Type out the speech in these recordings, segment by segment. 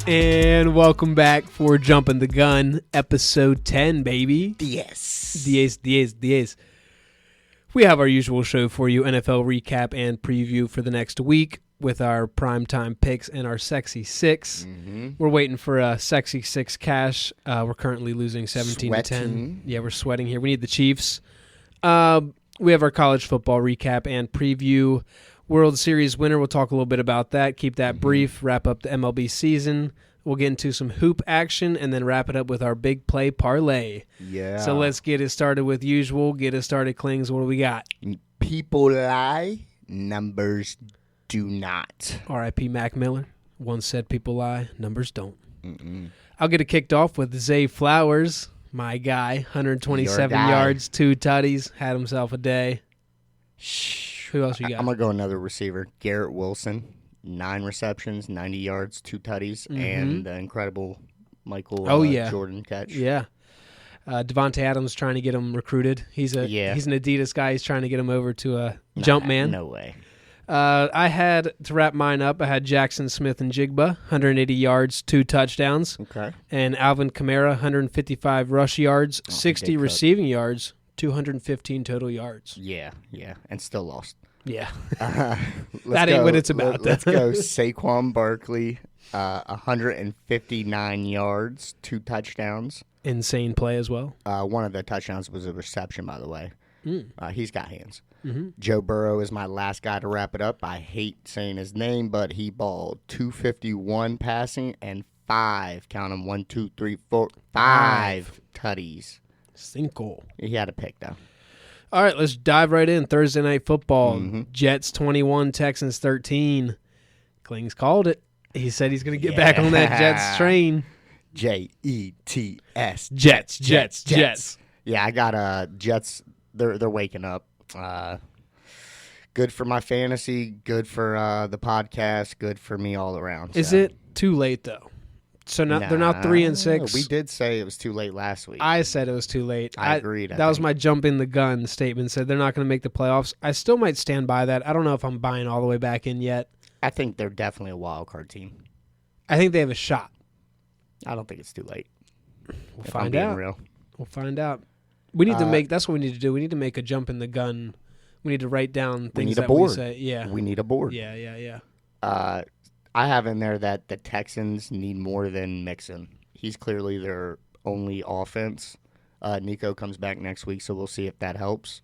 And welcome back for Jumping the Gun, episode 10, baby. Yes. Diez. We have our usual show for you, NFL recap and preview for the next week with our primetime picks and our Sexy Six. Mm-hmm. We're waiting for a Sexy Six cash. We're currently losing 17 to 10. Yeah, we're sweating here. We need the Chiefs. We have our college football recap and preview. World Series winner, we'll talk a little bit about that. Keep that brief, wrap up the MLB season. We'll get into some hoop action and then wrap it up with our big play parlay. Yeah. So let's get it started with usual. Get it started, Clings. What do we got? People lie, numbers do not. R.I.P. Mac Miller. Once said people lie, numbers don't. Mm-mm. I'll get it kicked off with Zay Flowers, my guy. 127 yards, 2 tutties, had himself a day. Who else you got? I'm going to go another receiver. Garrett Wilson, 9 receptions, 90 yards, 2 tutties, and the incredible Michael Jordan catch. Yeah. Devontae Adams trying to get him recruited. He's an Adidas guy. He's trying to get him over to a Jumpman. No way. I had, to wrap mine up, I had Jackson Smith and Jigba, 180 yards, 2 touchdowns. Okay. And Alvin Kamara, 155 rush yards, 60 receiving yards, 215 total yards. Yeah, and still lost. Yeah. That ain't what it's about. Let's go Saquon Barkley, 159 yards, 2 touchdowns. Insane play as well. One of the touchdowns was a reception, by the way. He's got hands. Mm-hmm. Joe Burrow is my last guy to wrap it up. I hate saying his name, but he balled 251 passing and 5, count them, 1, 2, 3, 4, 5 tutties. Cinco. He had a pick, though. All right, let's dive right in. Thursday Night Football. Jets 21, Texans 13. Klings called it. He said he's going to get back on that Jets train. Jets. Jets. Yeah, I got Jets. They're waking up. Good for my fantasy. Good for the podcast. Good for me all around. Is it too late though? So now they're now 3-6. We did say it was too late last week. I said it was too late. I agreed. That was my jump in the gun statement. Said they're not going to make the playoffs. I still might stand by that. I don't know if I'm buying all the way back in yet. I think they're definitely a wild card team. I think they have a shot. I don't think it's too late. We'll find out. We'll find out. We need to make. That's what we need to do. We need to make a jump in the gun. We need to write down things that we say. Yeah. We need a board. Yeah. I have in there that the Texans need more than Mixon. He's clearly their only offense. Nico comes back next week, so we'll see if that helps.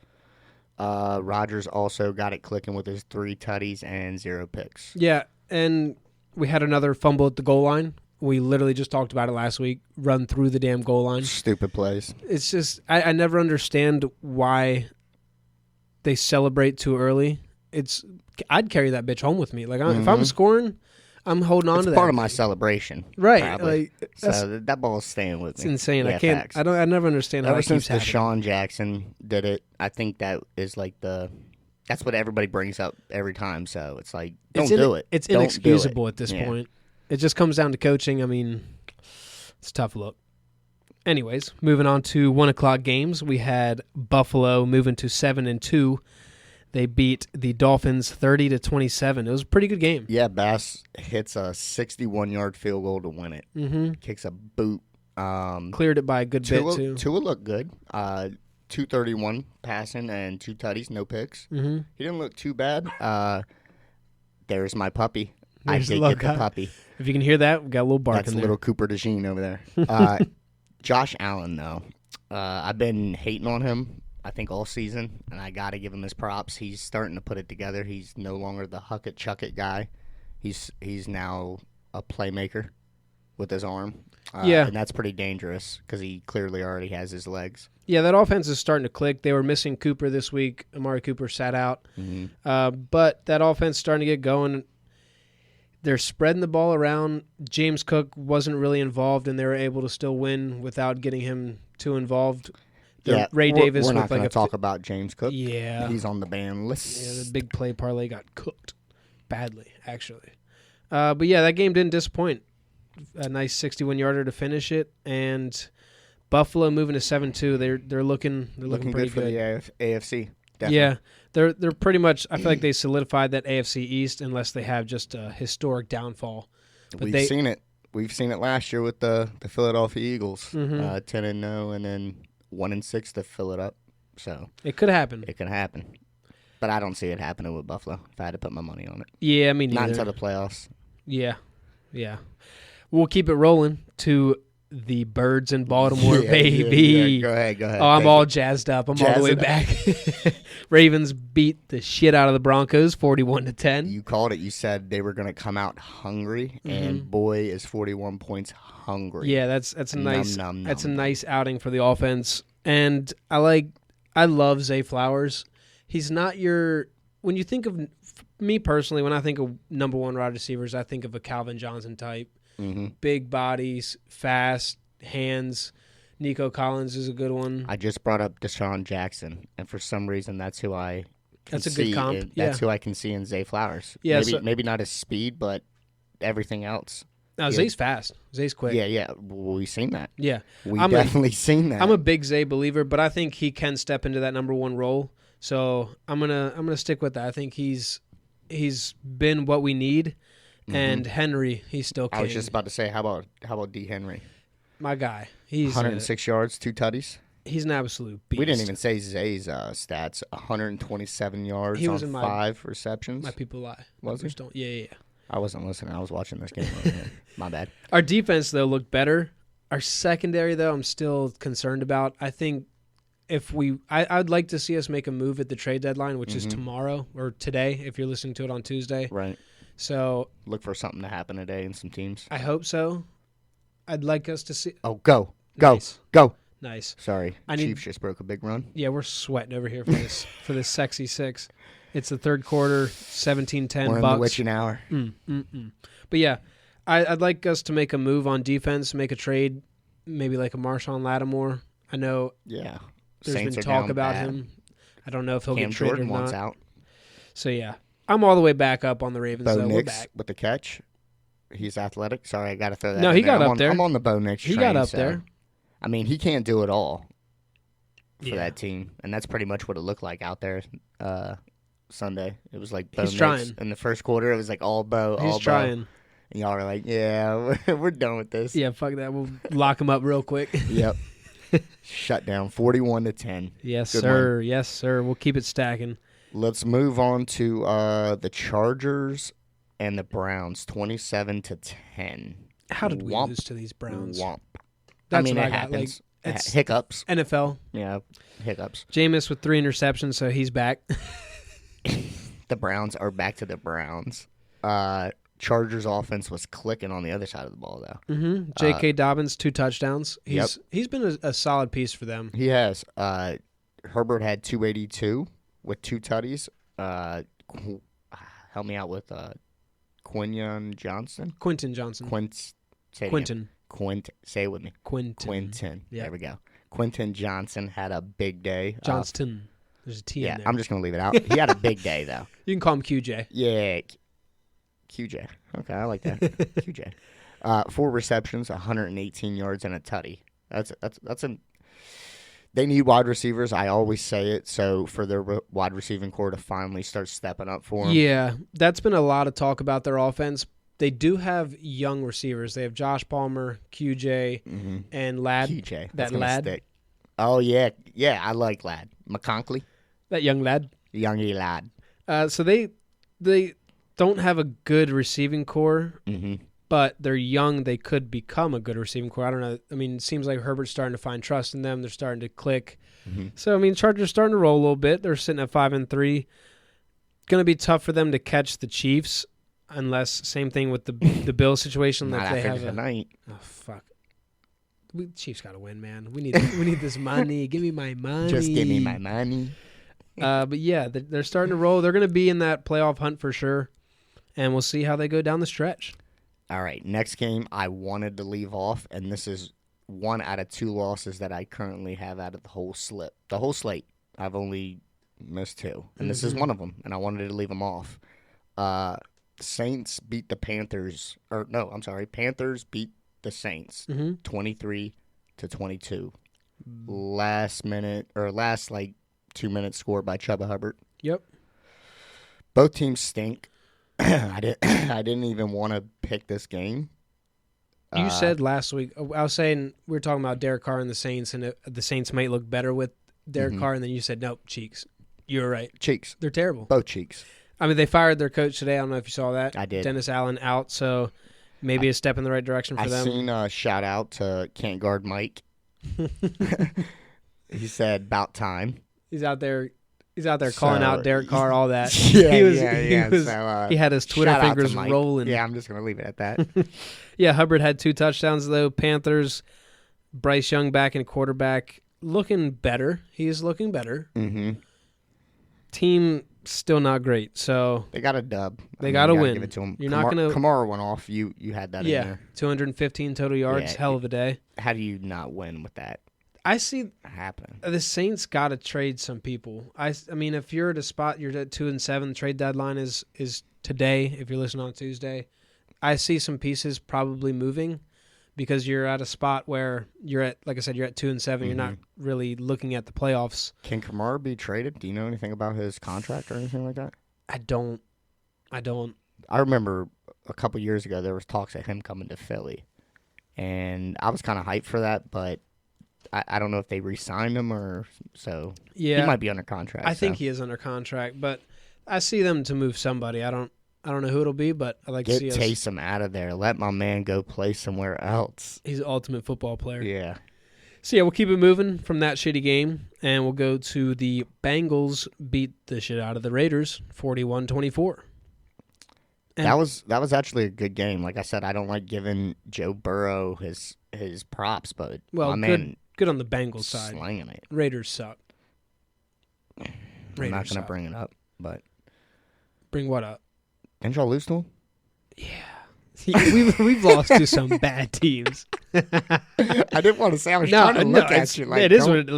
Rodgers also got it clicking with his 3 tutties and 0 picks. Yeah, and we had another fumble at the goal line. We literally just talked about it last week. Run through the damn goal line. Stupid plays. It's just I never understand why they celebrate too early. I'd carry that bitch home with me. Like if I'm scoring, I'm holding on to that. It's part of my celebration, right? Probably. So that ball's staying with me. It's insane. Yeah, I can't. facts. I never understand how Ever that keeps since happening. Deshaun Jackson did it, I think that is like that's what everybody brings up every time. So it's like, don't do it. It's Don't inexcusable do it. at this point. It just comes down to coaching. I mean, it's a tough look. Anyways, moving on to 1:00 games, we had Buffalo moving to 7-2. They beat the Dolphins 30-27. It was a pretty good game. Yeah, Bass hits a 61-yard field goal to win it. Mm-hmm. Kicks a boot. Cleared it by a good bit, too. Tua looked good. 231 passing and 2 tutties, no picks. Mm-hmm. He didn't look too bad. There's my puppy. There's I did get the puppy. If you can hear that, we got a little bark That's in there. little Cooper DeJean over there. Josh Allen, though. I've been hating on him, I think, all season, and I got to give him his props. He's starting to put it together. He's no longer the huck-it-chuck-it guy. He's now a playmaker with his arm. Yeah. And that's pretty dangerous because he clearly already has his legs. Yeah, that offense is starting to click. They were missing Cooper this week. Amari Cooper sat out. Mm-hmm. But that offense is starting to get going. They're spreading the ball around. James Cook wasn't really involved, and they were able to still win without getting him too involved. Ray Davis. We're not going to talk about James Cook. Yeah. He's on the ban list. Yeah, the big play parlay got cooked badly, actually. But, yeah, that game didn't disappoint. A nice 61-yarder to finish it, and Buffalo moving to 7-2. They're looking pretty good for the AFC. Definitely. Yeah, they're pretty much. I feel like they solidified that AFC East, unless they have just a historic downfall. We've seen it. we've seen it last year with the Philadelphia Eagles, Mm-hmm. 10-0, and then 1-6 to fill it up. So It could happen. it can happen, but I don't see it happening with Buffalo. If I had to put my money on it, Yeah, I mean, not until the playoffs. Yeah. We'll keep it rolling to the Birds in Baltimore, baby. Yeah. Go ahead. Oh, I'm all jazzed up. I'm all the way back. Ravens beat the shit out of the Broncos, 41-10. You called it. You said they were going to come out hungry, and boy, is 41 points hungry. Yeah, that's a nice Nom, nom, that's a nom. nice outing for the offense. And I love Zay Flowers. He's not your when you think of me personally, when I think of number one wide receivers, I think of a Calvin Johnson type. Mm-hmm. Big bodies, fast hands. Nico Collins is a good one. I just brought up Deshaun Jackson, and for some reason, that's who I can That's a see good comp. in- That's who I can see in Zay Flowers. Yeah, maybe not his speed, but everything else. Now, Yeah. Zay's fast. Zay's quick. Yeah. Well, we've seen that. Yeah. We I'm definitely seen that. I'm a big Zay believer, but I think he can step into that number one role. So I'm gonna stick with that. I think he's been what we need, and Henry, he's still king. I was just about to say, how about D. Henry? My guy. He's 106 yards, 2 tutties. he's an absolute beast. We didn't even say Zay's stats. 127 yards He was on in 5 receptions. My people lie. Was he? Don't. Yeah. I wasn't listening. I was watching this game. My bad. Our defense though looked better. Our secondary though, I'm still concerned about. I think I'd like to see us make a move at the trade deadline, which is tomorrow or today if you're listening to it on Tuesday. Right. So Look for something to happen today in some teams. I hope so. I'd like us to see. Oh, go. Nice. Sorry, I need- Chiefs just broke a big run. Yeah, we're sweating over here for this sexy 6. It's the third quarter, 17-10 We're in Bucks. the witching hour. But yeah, I'd like us to make a move on defense, make a trade, maybe like a Marshawn Lattimore. I know Yeah. there's Saints been are talk down about bad. him. I don't know if he'll Cam get traded Jordan or wants not. out. So yeah, I'm all the way back up on the Ravens. Bo though. We're Nix back. with the catch. He's athletic. Sorry, I got to throw that. No, in he there. got up there. I'm on the Bo Nix He train, got up so- there. I mean, he can't do it all for Yeah. that team, and that's pretty much what it looked like out there Sunday. It was like Bo He's Nix. trying. In the first quarter, it was like all Bo, all He's Bo. trying. And y'all are like, yeah, we're done with this. Yeah, fuck that. We'll lock him up real quick. Yep. Shut down 41-10. Yes, Good sir. Yes, sir. We'll keep it stacking. Let's move on to the Chargers and the Browns, 27-10. How did we Womp, lose to these Browns? Womp. That's I mean, what it I got. happens. Like, it's Hiccups. NFL. Yeah, hiccups. Jameis with 3 interceptions, so he's back. The Browns are back to the Browns. Chargers offense was clicking on the other side of the ball, though. Mm-hmm. J.K. Dobbins, 2 touchdowns. He's been a solid piece for them. He has. Herbert had 282 with 2 tutties. Help me out with Quinton Johnson. Quentin Johnson. Quinton. Say it with me. Quinton. Yeah. There we go. Quinton Johnson had a big day. Johnston. There's a T in there. I'm just going to leave it out. He had a big day, though. You can call him QJ. Yeah. QJ. Okay, I like that. QJ. 4 receptions, 118 yards, and a tutty. That's a. They need wide receivers. I always say it. So for their wide receiving core to finally start stepping up for them. Yeah, that's been a lot of talk about their offense. They do have young receivers. They have Josh Palmer, QJ, and Ladd. QJ. That Ladd. Stick. Oh, yeah. Yeah, I like Ladd. McConkley. That young lad. Youngie Ladd. So they don't have a good receiving core, but they're young. They could become a good receiving core. I don't know. I mean, it seems like Herbert's starting to find trust in them. They're starting to click. So, I mean, Chargers starting to roll a little bit. They're sitting at 5-3. Going to be tough for them to catch the Chiefs, unless same thing with the Bills situation. Not that they after have tonight. Oh fuck! Chiefs got to win, man. We need this money. Give me my money. Just give me my money. But yeah, they're starting to roll. They're going to be in that playoff hunt for sure, and we'll see how they go down the stretch. All right, next game I wanted to leave off, and this is 1 out of 2 losses that I currently have out of the whole slate. I've only missed 2, and this is one of them, and I wanted to leave them off. Saints beat the Panthers, Panthers beat the Saints 23-22. Last 2 minutes score by Chuba Hubbard. Yep. Both teams stink. I didn't even want to pick this game. You said last week, I was saying we were talking about Derek Carr and the Saints, and the Saints might look better with Derek Carr, and then you said, nope, Cheeks. You were right. Cheeks. They're terrible. Both Cheeks. I mean, they fired their coach today. I don't know if you saw that. I did. Dennis Allen out, so maybe a step in the right direction for them. I seen a shout out to Can't Guard Mike. He said, about time. He's out there calling out Derek Carr, all that. Yeah, he had his Twitter fingers rolling. Yeah, I'm just going to leave it at that. Yeah, Hubbard had 2 touchdowns, though. Panthers, Bryce Young back in quarterback, looking better. He's looking better. Mm-hmm. Team still not great, so they got a dub. They got to win. Give it to them. You're not going to. Kamara went off. You had that in there. 215 total yards. Yeah, hell of a day. How do you not win with that? I see happen. The Saints got to trade some people. I mean, if you're at a spot, you're at 2-7. The trade deadline is today. If you're listening on Tuesday, I see some pieces probably moving because you're at a spot where you're at, like I said, you're at 2-7. Mm-hmm. You're not really looking at the playoffs. Can Kamara be traded? Do you know anything about his contract or anything like that? I don't. I remember a couple years ago there was talks of him coming to Philly, and I was kind of hyped for that, but I don't know if they re-signed him or so. Yeah, he might be under contract. I think he is under contract, but I see them to move somebody. I don't know who it'll be, but I like to see Taysom out of there. Let my man go play somewhere else. He's an ultimate football player. Yeah. So, yeah, we'll keep it moving from that shitty game, and we'll go to the Bengals beat the shit out of the Raiders, 41-24. That was actually a good game. Like I said, I don't like giving Joe Burrow his props, but my man good on the Bengals side. Slinging it. Raiders suck. I'm not going to bring it up, but bring what up? Didn't y'all lose to him? Yeah. We've lost to some bad teams. I didn't want to say. I was trying to look at you. Like, it is what it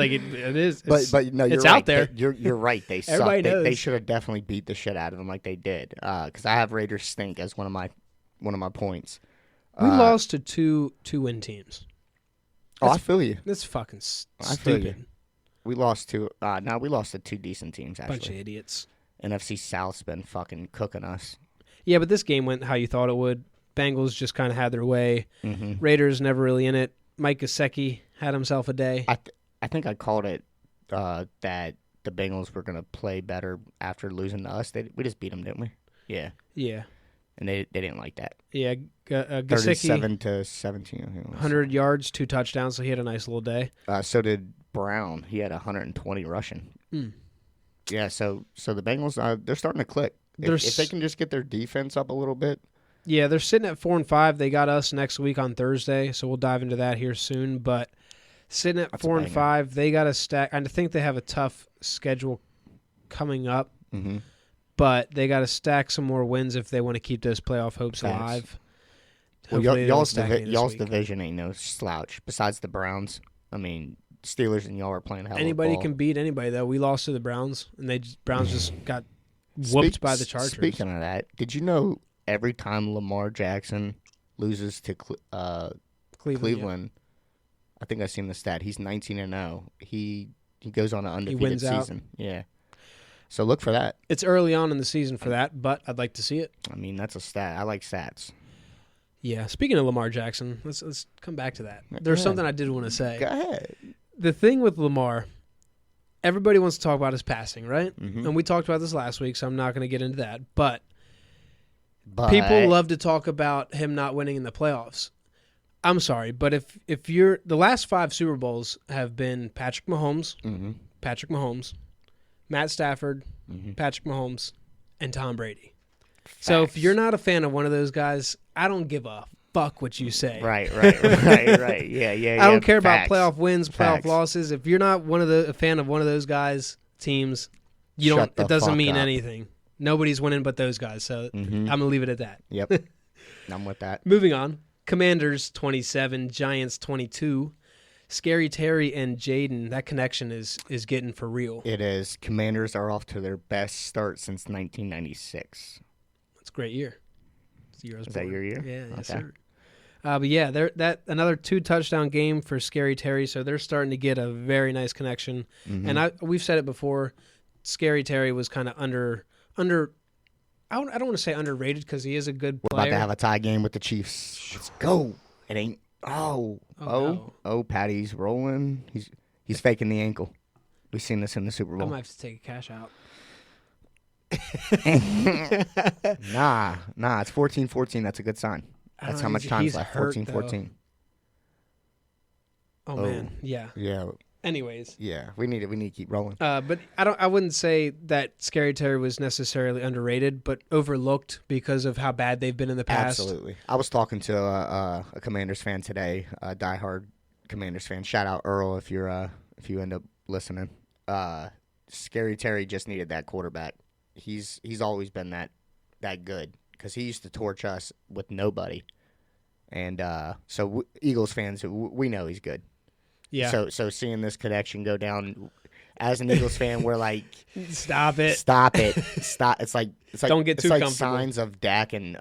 is. But no, you're it's right. out there. You're right. They suck. Everybody knows. They should have definitely beat the shit out of them like they did. Because I have Raiders stink as one of my points. We lost to two win teams. I feel you. That's fucking stupid. I feel you. We lost to we lost to 2 decent teams actually. Bunch of idiots. NFC South's been fucking cooking us. Yeah, but this game went how you thought it would. Bengals just kind of had their way. Mm-hmm. Raiders never really in it. Mike Gesicki had himself a day. I think I called it that the Bengals were going to play better after losing to us. We just beat them, didn't we? Yeah. Yeah. And they didn't like that. Yeah, Gesicki 37-17. I think it was. 100 yards, 2 touchdowns, so he had a nice little day. So did Brown. He had 120 rushing. Mm. Yeah, so the Bengals, they're starting to click. If they can just get their defense up a little bit. Yeah, they're sitting at 4-5. They got us next week on Thursday, so we'll dive into that here soon. But sitting at 4-5, they got to stack. I think they have a tough schedule coming up, but they got to stack some more wins if they want to keep those playoff hopes alive. Well, y'all's division ain't no slouch. Besides the Browns, I mean, Steelers and y'all are playing hell. Anybody can beat anybody, though. We lost to the Browns, and Browns just got whooped by the Chargers. Speaking of that, did you know every time Lamar Jackson loses to Cleveland, I think I've seen the stat, he's 19-0. He goes on an undefeated season. Yeah. So look for that. It's early on in the season for that, but I'd like to see it. I mean, that's a stat. I like stats. Yeah. Speaking of Lamar Jackson, let's come back to that. There's something I did want to say. Go ahead. The thing with Lamar, everybody wants to talk about his passing, right? Mm-hmm. And we talked about this last week, so I'm not going to get into that. But people love to talk about him not winning in the playoffs. I'm sorry, but if you're the last 5 Super Bowls have been Patrick Mahomes, Matt Stafford, Patrick Mahomes, and Tom Brady. Facts. So if you're not a fan of one of those guys, I don't give a fuck what you say. Right. Yeah. I don't care about playoff wins, playoff losses. If you're not a fan of one of those guys' teams, it doesn't mean anything. Nobody's winning but those guys. So I'm gonna leave it at that. Yep. I'm with that. Moving on. Commanders 27, Giants 22. Scary Terry and Jaden, that connection is getting for real. It is. Commanders are off to their best start since 1996. That's a great year. Is that your year? Yeah, yes, sir. But yeah, that another 2 touchdown game for Scary Terry, so they're starting to get a very nice connection. And we've said it before, Scary Terry was kind of under. I don't want to say underrated because he is a good player. We're about to have a tie game with the Chiefs. Let's go. It ain't. No. Patty's rolling. He's faking the ankle. We've seen this in the Super I Bowl. might have to take a cash out. Nah, it's 14-14. That's a good sign. That's how much time's left. 14-14. Oh man, yeah. Yeah. Anyways. Yeah, we need to keep rolling. But I wouldn't say that Scary Terry was necessarily underrated, but overlooked because of how bad they've been in the past. Absolutely. I was talking to a Commanders fan today, a diehard Commanders fan. Shout out Earl if you end up listening. Scary Terry just needed that quarterback. He's always been that good because he used to torch us with nobody, and so Eagles fans, we know he's good. Yeah. So seeing this connection go down, as an Eagles fan, we're like, stop it. It's like don't get too comfortable. Signs of Dak and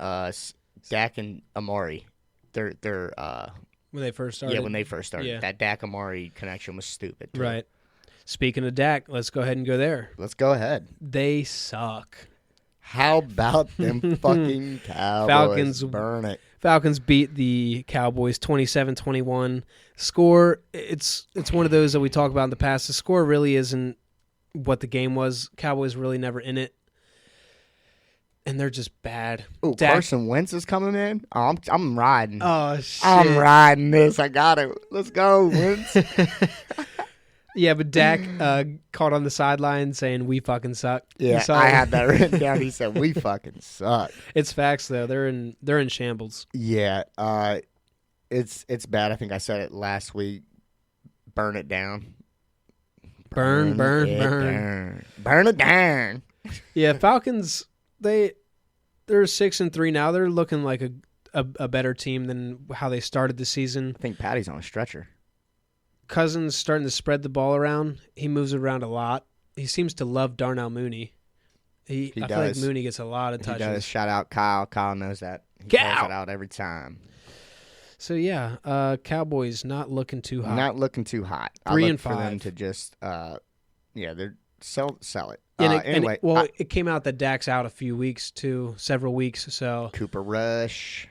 Amari. They're when they first started. Yeah, when they first started. Yeah. That Dak Amari connection was stupid. Too. Right. Speaking of Dak, let's go ahead and go there. Let's go ahead. They suck. How about them fucking Cowboys? Falcons burn it. Falcons beat the Cowboys 27-21. Score, it's one of those that we talk about in the past. The score really isn't what the game was. Cowboys really never in it. And they're just bad. Ooh, Carson Wentz is coming in? Oh, I'm riding. Oh, shit. I'm riding this. I got it. Let's go, Wentz. Yeah, but Dak caught on the sideline saying, "We fucking suck." Yeah, I had that written down. He said, "We fucking suck." It's facts though. They're in shambles. Yeah, it's bad. I think I said it last week. Burn it down. Burn it down. Yeah, Falcons. They're 6-3 now. They're looking like a better team than how they started the season. I think Patty's on a stretcher. Cousins starting to spread the ball around. He moves around a lot. He seems to love Darnell Mooney. I feel like Mooney gets a lot of touches. He does. Shout out Kyle. Kyle knows that. He calls it out every time. So, yeah, Cowboys not looking too hot. Not looking too hot. 3-5. For them to just, they're sell it. Anyway. It came out that Dak's out a few weeks, too, several weeks. So Cooper Rush.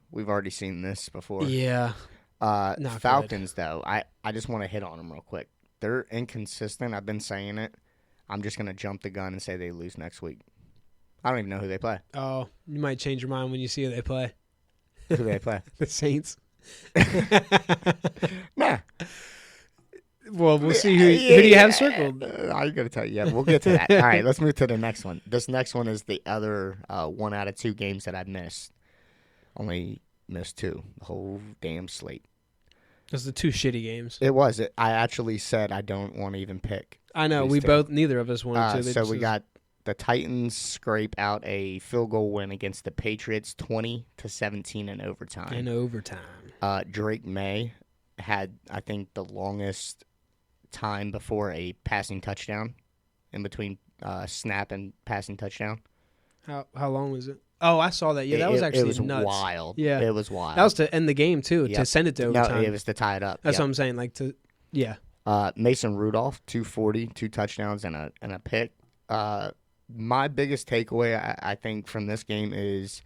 We've already seen this before. Yeah. Falcons, though, I just want to hit on them real quick. They're inconsistent. I've been saying it. I'm just going to jump the gun and say they lose next week. I don't even know who they play. Oh, you might change your mind when you see who they play. Who do they play? The Saints. Nah. Well, we'll see who do you have circled. I'm going to tell you. Yeah, we'll get to that. All right, let's move to the next one. This next one is the other 1 out of 2 games that I missed. Only missed 2. The whole damn slate. Those are the 2 shitty games. It was. I actually said I don't want to even pick. I know. Neither of us wanted to. So we got the Titans scrape out a field goal win against the Patriots 20-17 in overtime. Drake May had, I think, the longest time before a passing touchdown in between snap and passing touchdown. How long was it? Oh, I saw that. Yeah, that was actually nuts. It was wild. Yeah. It was wild. That was to end the game, too, to send it to overtime. No, it was to tie it up. That's what I'm saying. Mason Rudolph, 240, 2 touchdowns and a pick. My biggest takeaway, I think, from this game is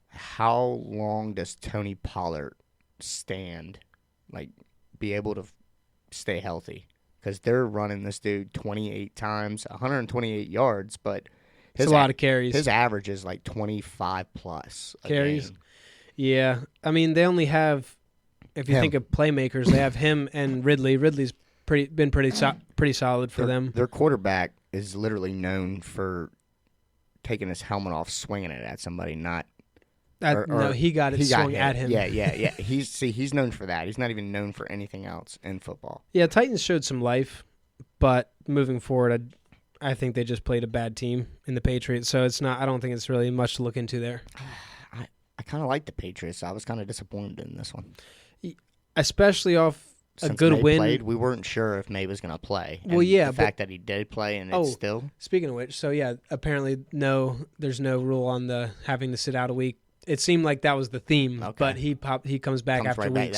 how long does Tony Pollard stand, be able to stay healthy? Because they're running this dude 28 times, 128 yards, but it's a lot of carries. His average is 25 plus carries. Game. Yeah. I mean, they only have, if you think of playmakers, they have him and Ridley. Ridley's been pretty solid for them. Their quarterback is literally known for taking his helmet off, swinging it at somebody, not. No, he got it swung at him. Yeah. He's known for that. He's not even known for anything else in football. Yeah, Titans showed some life, but moving forward, I think they just played a bad team in the Patriots. So it's not. I don't think it's really much to look into there. I kind of like the Patriots. So I was kind of disappointed in this one, especially off since a good May win. Played, we weren't sure if May was going to play. Well, yeah, the fact that he did play and it's still. Speaking of which, so yeah, apparently there's no rule on the having to sit out a week. It seemed like that was the theme, but he comes back after a week.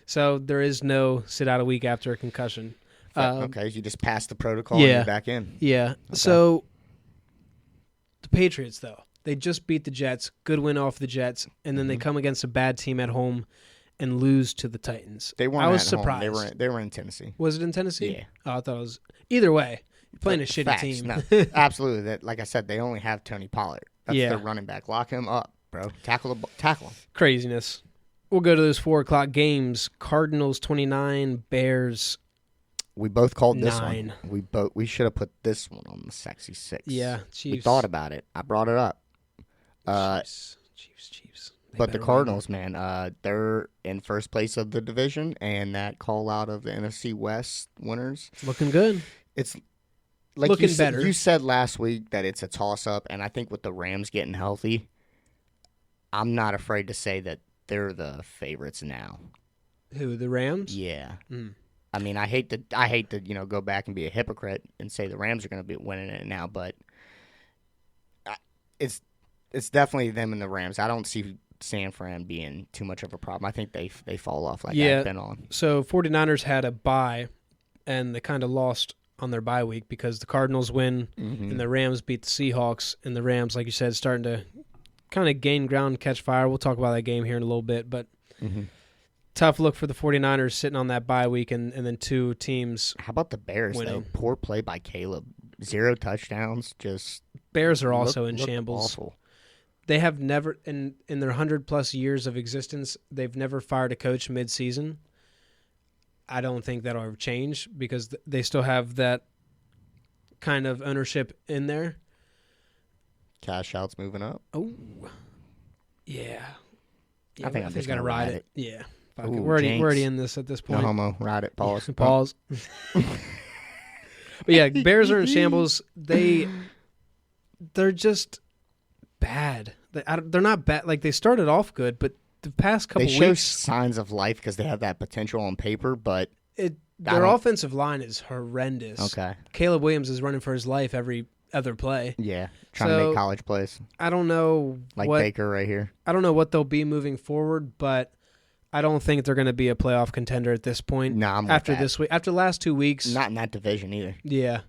So there is no sit out a week after a concussion. Okay, you just pass the protocol and you're back in. Yeah. Okay. So the Patriots, though, They just beat the Jets. Good win off the Jets. And then they come against a bad team at home and lose to the Titans. They weren't I was at surprised. home. They were in Tennessee. Was it in Tennessee? Yeah. Oh, I thought it was. Either way, you're playing a shitty Facts, team. No, absolutely. That, like I said, they only have Tony Pollard. That's their running back. Lock him up, bro. Tackle him. Craziness. We'll go to those 4 o'clock games. Cardinals 29, Bears. We both called this 9. one. We should have put this one on the Sexy Six. Yeah, Chiefs. We thought about it. I brought it up. Chiefs. But the Cardinals, man, they're in first place of the division, and that call out of the NFC West winners. Looking good. It's like looking better. You said last week that it's a toss-up, and I think with the Rams getting healthy, I'm not afraid to say that they're the favorites now. Who, the Rams? Yeah. I mean, I hate to go back and be a hypocrite and say the Rams are going to be winning it now, but it's definitely them and the Rams. I don't see San Fran being too much of a problem. I think they fall off like I've been on. So 49ers had a bye, and they kind of lost on their bye week because the Cardinals win and the Rams beat the Seahawks, and the Rams, like you said, starting to kind of gain ground, catch fire. We'll talk about that game here in a little bit, but tough look for the 49ers sitting on that bye week and then 2 teams. How about the Bears, winning. though? Poor play by Caleb. 0 touchdowns. Just Bears are also in shambles. Awful. They have never, in their 100-plus years of existence, they've never fired a coach mid-season. I don't think that'll ever change because they still have that kind of ownership in there. Cash out's moving up. Oh, yeah. I think I'm just got to gonna ride ride it. Yeah. Fuck Ooh, it. We're already jinx. in this at this point. No homo. Ride it. Pause. Pause. But yeah, Bears are in shambles. They're just bad. They're not bad. Like, they started off good, but the past couple they show weeks, signs of life because they have that potential on paper, but their offensive line is horrendous. Okay. Caleb Williams is running for his life every other play. Yeah, trying to make college plays. I don't know like Baker right here. I don't know what they'll be moving forward, but I don't think they're going to be a playoff contender at this point. No, I'm after this week. After the last 2 weeks, not in that division either. Yeah,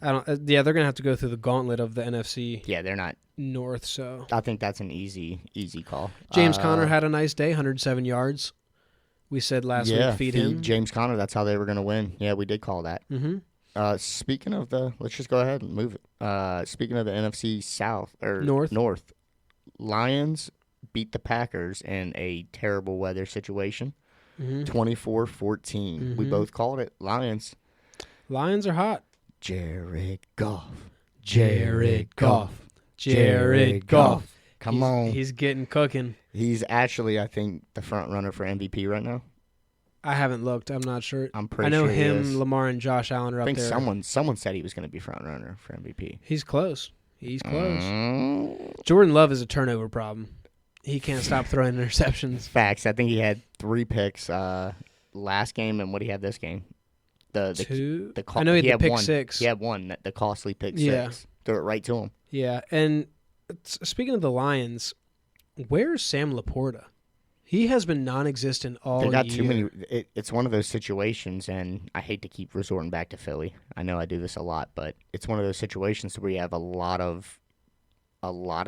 I don't. Yeah, they're going to have to go through the gauntlet of the NFC. Yeah, they're not North. So I think that's an easy call. James Conner had a nice day, 107 yards. We said last week, feed him. James Conner. That's how they were going to win. Yeah, we did call that. Speaking of let's just go ahead and move it. Speaking of the NFC South or North, Lions beat the Packers in a terrible weather situation, 24-14. We both called it. Lions are hot. Jared Goff. Come on. He's getting cooking. He's actually, I think, the front runner for MVP right now. I haven't looked. I'm not sure. I'm pretty sure. I know sure him, Lamar, and Josh Allen are up there. I think someone said he was going to be front runner for MVP. He's close. Jordan Love is a turnover problem. He can't stop throwing interceptions. Facts. I think he had 3 picks last game, and what did he have this game? Two. I know he had the pick 6. He had one, the costly pick 6. Threw it right to him. Yeah, and speaking of the Lions, where's Sam Laporta? He has been non-existent all year. They got too many. It's one of those situations, and I hate to keep resorting back to Philly. I know I do this a lot, but it's one of those situations where you have a lot of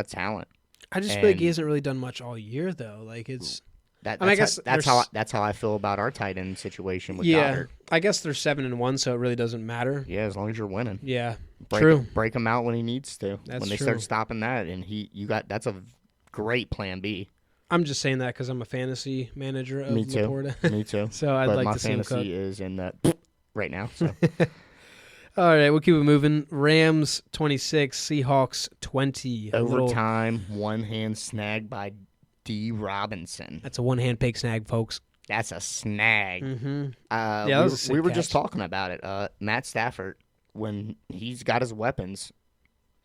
talent. I just feel like he hasn't really done much all year, though. Like it's. That's how I feel about our tight end situation with Goddard. I guess they're 7-1, so it really doesn't matter. Yeah, as long as you're winning. Yeah, true. Break him out when he needs to. That's when they start stopping that, and that's a great plan B. I'm just saying that because I'm a fantasy manager of Laporta. Me too. So I'd like to see him cook. My fantasy is in that right now. So. All right, we'll keep it moving. Rams 26, Seahawks 20. Overtime, one-hand snag by D. Robinson. That's a one-hand pig snag, folks. That's a snag. Mm-hmm. We were just talking about it. Matt Stafford, when he's got his weapons,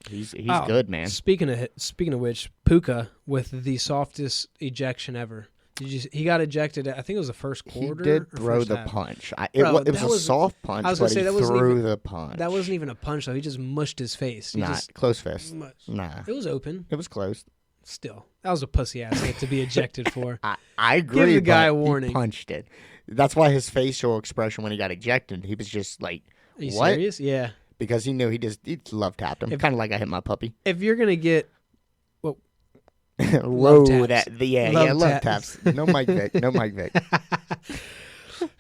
he's good, man. Speaking of which, Puka with the softest ejection ever. He got ejected. I think it was the first quarter. He did throw the punch. It was a soft punch, but he threw the punch. That wasn't even a punch, though. He just mushed his face. Close fist. Nah. It was open. It was closed. Still, that was a pussy ass hit to be ejected for. I agree. Give the guy a warning. He punched it. That's why his facial expression when he got ejected, he was just like, "Are you what?" serious? Yeah. Because he knew he love tapped him, kind of like I hit my puppy. If you're gonna get, Whoa, taps. love taps. No Mike Vick. No Mike Vick.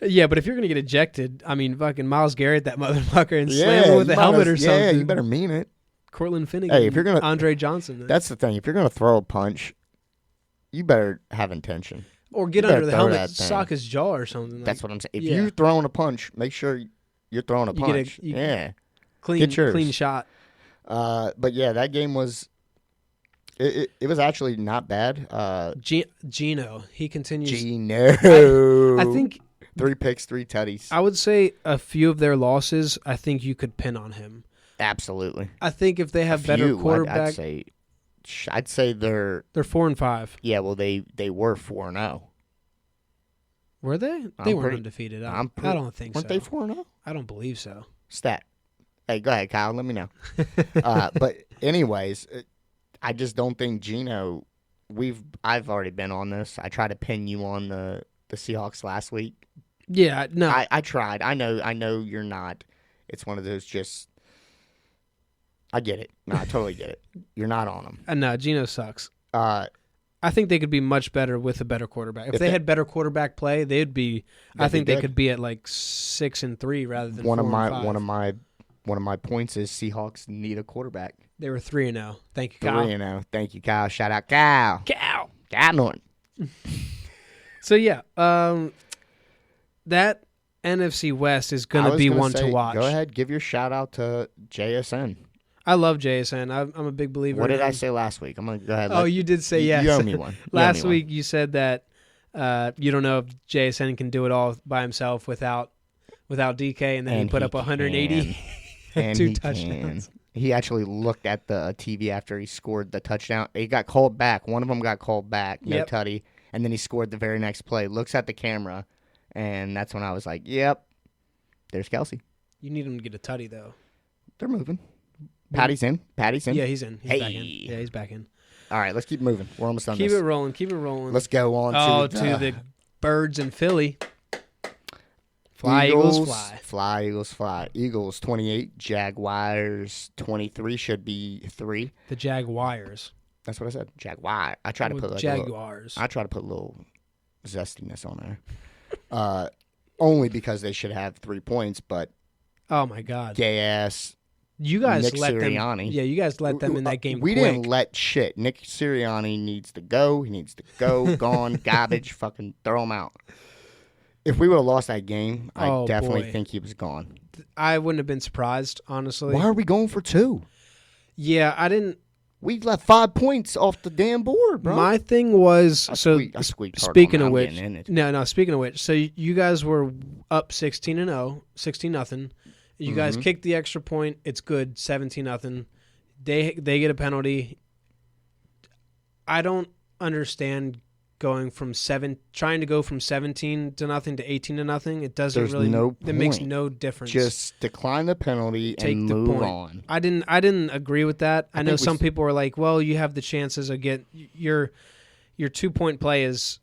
Yeah, but if you're going to get ejected, I mean, fucking Myles Garrett, that motherfucker, and slam him with a helmet or something. Yeah, you better mean it. Cortland Finnegan. Hey, if you're gonna, Andre Johnson. That's the thing. If you're going to throw a punch, you better have intention. Or get under the helmet, sock his jaw or something. That's what I'm saying. If you're throwing a punch, make sure you're throwing a punch. Clean shot. But yeah, that game was. It was actually not bad. Gino, he continues. Gino, I think 3 picks, 3 tutties. I would say a few of their losses, I think you could pin on him. Absolutely. I think if they have better quarterback, I'd say they're 4-5. Yeah, well they were 4-0. Were they? They weren't undefeated. I don't think so. Weren't they 4-0? I don't believe so. Stat. Hey, go ahead, Kyle. Let me know. But anyways, I just don't think Gino. I've already been on this. I tried to pin you on the Seahawks last week. Yeah, no. I tried. I know you're not. It's one of those just. I get it. No, I totally get it. You're not on them. No, Gino sucks. I think they could be much better with a better quarterback. If they had better quarterback play, they'd be. I think they could be at like 6-3 rather than 4-5. One of my points is Seahawks need a quarterback. They were 3-0. Thank you, Kyle. 3-0. Thank you, Kyle. Shout out, Kyle. Kyle Norton. So yeah, that NFC West is going to be one to watch. Go ahead, give your shout out to JSN. I love JSN. I'm a big believer. What did I say last week? I'm going to go ahead. Oh, you did say yes. You owe me one. Last week you said that you don't know if JSN can do it all by himself without DK, and then he put up 180 and 2 touchdowns. He actually looked at the TV after he scored the touchdown. He got called back. One of them got called back, no tutty, and then he scored the very next play. Looks at the camera, and that's when I was like, yep, there's Kelsey. You need him to get a tutty, though. They're moving. Patty's in. Yeah, he's in. He's back in. Yeah, he's back in. All right, let's keep moving. We're almost done. Keep it rolling. Let's go on to the Birds in Philly. Fly, Eagles, fly. Fly, Eagles, fly. Eagles, 28. Jaguars, 23. Should be 3. The Jaguars. That's what I said. Jaguar. I try to put Jaguars. I try to put a little zestiness on there. Only because they should have 3 points, but. Oh, my God. Gay-ass. You guys Nick let Sirianni. them. Yeah, you guys let them in that game. We didn't let shit. Nick Sirianni needs to go. He needs to go. Gone. Garbage. Fucking throw him out. If we would have lost that game, I definitely think he was gone. I wouldn't have been surprised, honestly. Why are we going for 2? Yeah, I didn't. We left 5 points off the damn board, bro. My thing was speaking of which, speaking of which, so you guys were up 16-0, 16-0. You guys kicked the extra point. It's good, 17-0. They get a penalty. I don't understand trying to go from 17-0 to 18-0. It doesn't it makes no difference. Just decline the penalty and move on. I didn't agree with that. I know some people are like, well, you have the chances of your 2-point play is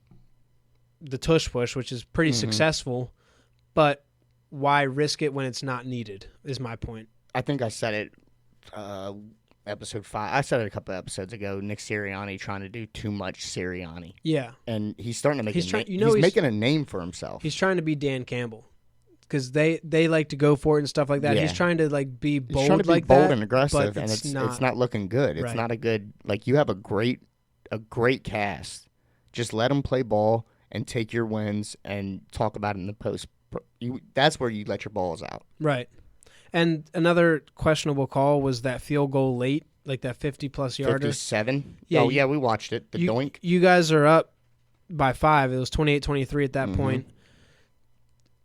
the tush push, which is pretty successful, but why risk it when it's not needed is my point. I think I said it episode 5. I said it a couple episodes ago. Nick Sirianni trying to do too much Sirianni. Yeah. And he's starting to make he's making a name for himself. He's trying to be Dan Campbell because they like to go for it and stuff like that. Yeah. He's trying to be bold, he's trying to be like bold that, and aggressive, but and it's not looking good. It's not a good you have a great cast. Just let them play ball and take your wins and talk about it in the post. That's where you let your balls out. Right. And another questionable call was that field goal late, like that 50-plus yarder. 57? Yeah, we watched it. The doink. You guys are up by 5. It was 28-23 at that point.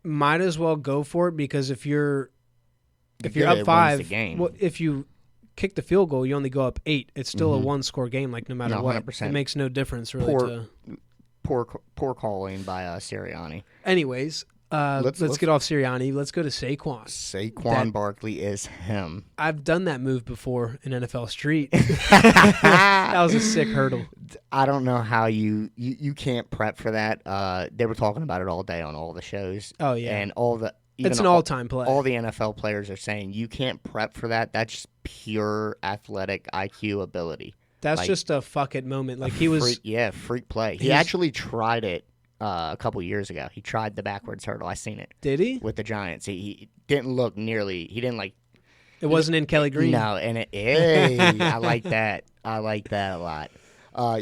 Might as well go for it because if you're up 5, well, if you kick the field goal, you only go up 8. It's still a one-score game, no matter what. 100%. It makes no difference, really. Poor calling by Sirianni. Anyways, let's get off Sirianni. Let's go to Saquon. Saquon Barkley is him. I've done that move before in NFL Street. That was a sick hurdle. I don't know how you can't prep for that. They were talking about it all day on all the shows. Oh, yeah. And it's an all-time play. All the NFL players are saying you can't prep for that. That's just pure athletic IQ ability. That's like, just a fuck it moment. Like he was, freak play. He actually tried it a couple years ago. He tried the backwards hurdle. I seen it. Did he? With the Giants. He didn't look nearly. He didn't like. It wasn't in Kelly Green. No, and I like that. I like that a lot.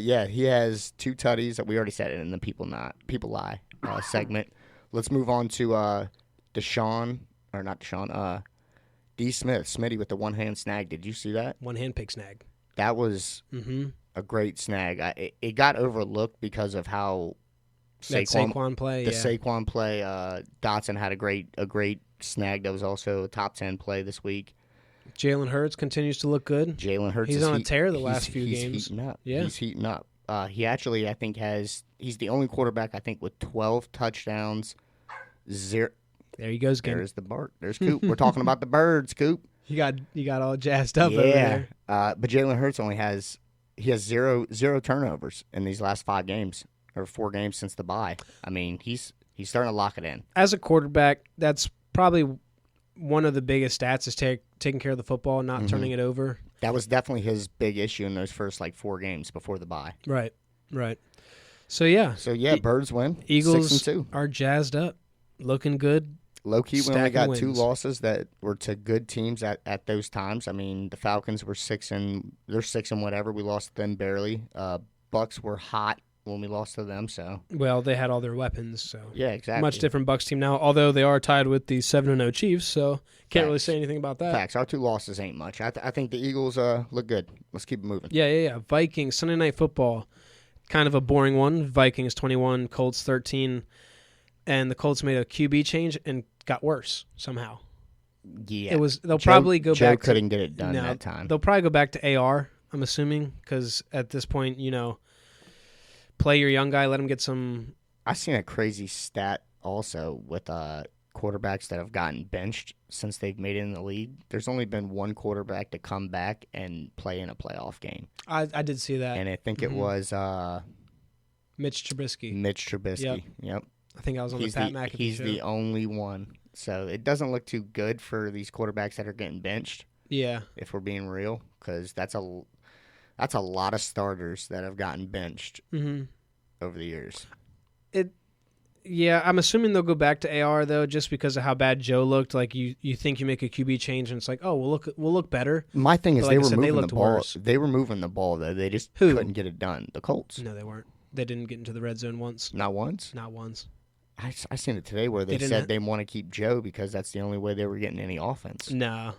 Yeah, he has 2 tutties. We already said it in the People Lie segment. Let's move on to D. Smith, Smitty with the one-hand snag. Did you see that? One-hand pick snag. That was a great snag. It got overlooked because of how Saquon play. Saquon play. Dotson had a great snag that was also a top 10 play this week. Jalen Hurts continues to look good. Jalen Hurts he's on a tear the last few games. He's heating up. Yeah, he's heating up. He actually, I think, he's the only quarterback, I think, with 12 touchdowns. 0. There he goes again. There's the Bart. There's Coop. We're talking about the birds, Coop. You got all jazzed up over there. But Jalen Hurts has zero turnovers in these last 5 games or 4 games since the bye. I mean, he's starting to lock it in. As a quarterback, that's probably one of the biggest stats is taking care of the football, not turning it over. That was definitely his big issue in those first 4 games before the bye. Right. So yeah, Birds win. Eagles 6-2 are jazzed up, looking good. Low key, we only got wins. 2 losses that were to good teams at those times. I mean, the Falcons were 6 and whatever. We lost to them barely. Bucks were hot when we lost to them. So they had all their weapons. So yeah, exactly. Much different Bucks team now. Although they are tied with the 7-0 Chiefs, so can't really say anything about that. Facts. Our 2 losses ain't much. I think the Eagles look good. Let's keep it moving. Yeah. Vikings Sunday Night Football, kind of a boring one. Vikings 21, Colts 13, and the Colts made a QB change and got worse somehow. Yeah, They'll probably go Joe back. Couldn't get it done that time. They'll probably go back to AR. I'm assuming because at this point, play your young guy, let him get some. I've seen a crazy stat also with quarterbacks that have gotten benched since they've made it in the league. There's only been 1 quarterback to come back and play in a playoff game. I did see that, and I think it was Mitch Trubisky. Yep. I think I was on the Pat McAfee He's show. the only one. So it doesn't look too good for these quarterbacks that are getting benched. Yeah. If we're being real, because that's a lot of starters that have gotten benched over the years. Yeah, I'm assuming they'll go back to AR though, just because of how bad Joe looked. Like you think you make a QB change and it's like, oh, we'll look better. My thing is, they were moving the ball. Worse. They were moving the ball though. They just couldn't get it done. The Colts. No, they weren't. They didn't get into the red zone once. Not once. Not once. I seen it today where they said they want to keep Joe because that's the only way they were getting any offense. No.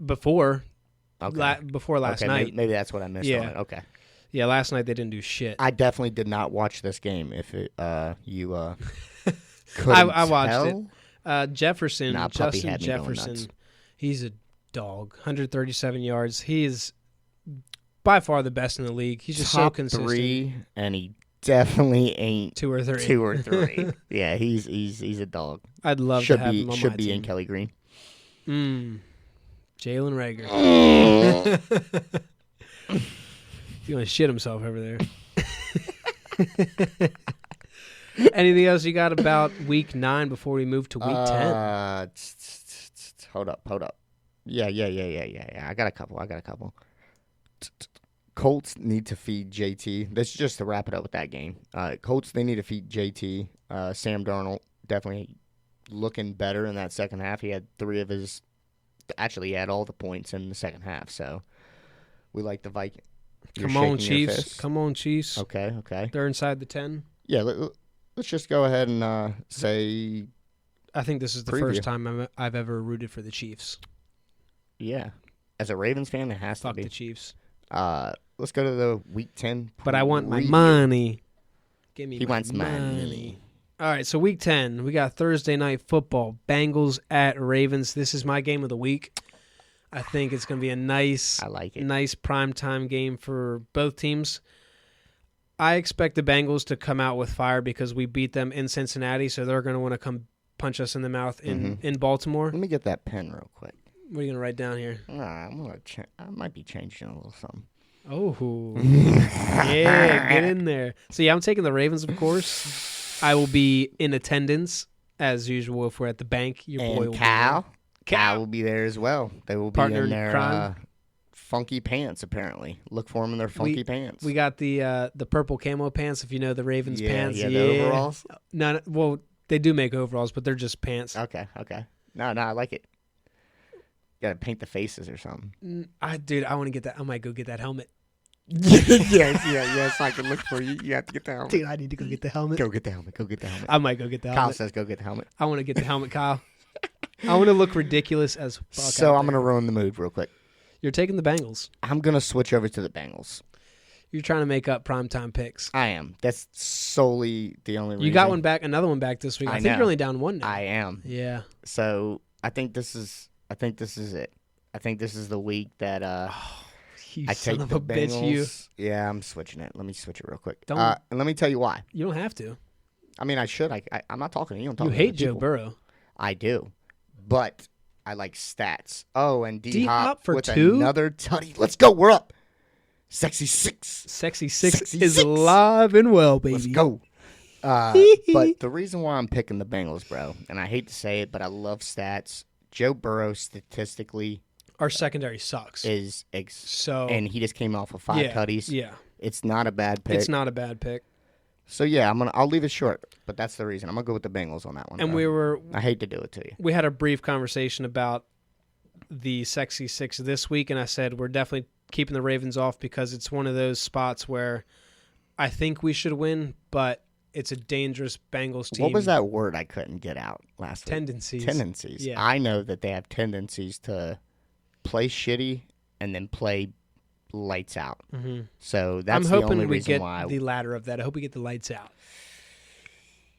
Before last night. Maybe that's what I missed on it. Okay. Yeah, last night they didn't do shit. I definitely did not watch this game. If you I watched it. Jefferson, Justin Jefferson, he's a dog. 137 yards. He is by far the best in the league. He's just top so consistent. 3, and he definitely ain't 2 or 3. 2 or 3. Yeah, he's a dog. I'd love to have him on my Should be team. in Kelly Green. Jalen Rager. He's gonna shit himself over there. Anything else you got about week 9 before we move to week 10? Hold up. Yeah. I got a couple. Colts need to feed JT. That's just to wrap it up with that game. Colts, they need to feed JT. Sam Darnold definitely looking better in that second half. He had 3 of his. Actually, he had all the points in the second half. So we like the Vikings. Come on, Chiefs. Come on, Chiefs. Okay. They're inside the 10. Yeah, let's just go ahead and say. I think this is the first time I've ever rooted for the Chiefs. Yeah. As a Ravens fan, it has to be. Fuck the Chiefs. Let's go to the Week 10 But I want my money. Give me He my wants money. All right, so Week 10, we got Thursday Night Football, Bengals at Ravens. This is my game of the week. I think it's going to be a nice primetime game for both teams. I expect the Bengals to come out with fire because we beat them in Cincinnati, so they're going to want to come punch us in the mouth in Baltimore. Let me get that pen real quick. What are you going to write down here? I might be changing a little something. Oh, yeah, get in there. So, yeah, I'm taking the Ravens, of course. I will be in attendance, as usual, if we're at the bank. Your boy will Cal. be there. Cal will be there as well. They will be Partner in there funky pants, apparently. Look for them in their funky pants. We got the purple camo pants, if you know the Ravens pants. Yeah, the overalls? No, well, they do make overalls, but they're just pants. Okay. No, I like it. You got to paint the faces or something. Dude, I want to get that. I might go get that helmet. yes, I can look for you. You have to get the helmet. Dude, I need to go get the helmet. Go get the helmet. I might go get the helmet. Kyle says go get the helmet. I want to get the helmet, Kyle. I want to look ridiculous as fuck. So I'm going to ruin the mood real quick. You're taking the Bengals. I'm going to switch over to the Bengals. You're trying to make up primetime picks. I am. That's solely the only reason. You got another one back this week. I think you're only down one now. I am. Yeah. So I think this is it. I think this is the week that you I son take of the a Bengals. bitch, you. Yeah, I'm switching it. Let me switch it real quick. Don't- and let me tell you why. You don't have to. I mean, I should. I'm not talking to you. I'm talking You to hate Joe people. Burrow. I do, but I like stats. Oh, and D-Hop for with 2? another tutty. Let's go. We're up. Sexy 6. Sexy six Sexy is 6. alive and well, baby. Let's go. But the reason why I'm picking the Bengals, bro, and I hate to say it, but I love stats. Joe Burrow statistically Our secondary sucks. is and he just came off of 5 tutties. Yeah. It's not a bad pick. It's not a bad pick. So yeah, I'll leave it short, but that's the reason. I'm gonna go with the Bengals on that one. And bro. I hate to do it to you. We had a brief conversation about the Sexy 6 this week, and I said we're definitely keeping the Ravens off because it's one of those spots where I think we should win, but it's a dangerous Bengals team. What was that word I couldn't get out last week? Tendencies. Tendencies. Yeah. I know that they have tendencies to play shitty and then play lights out. Mm-hmm. So that's I'm the hoping only we reason get why. the latter of that. I hope we get the lights out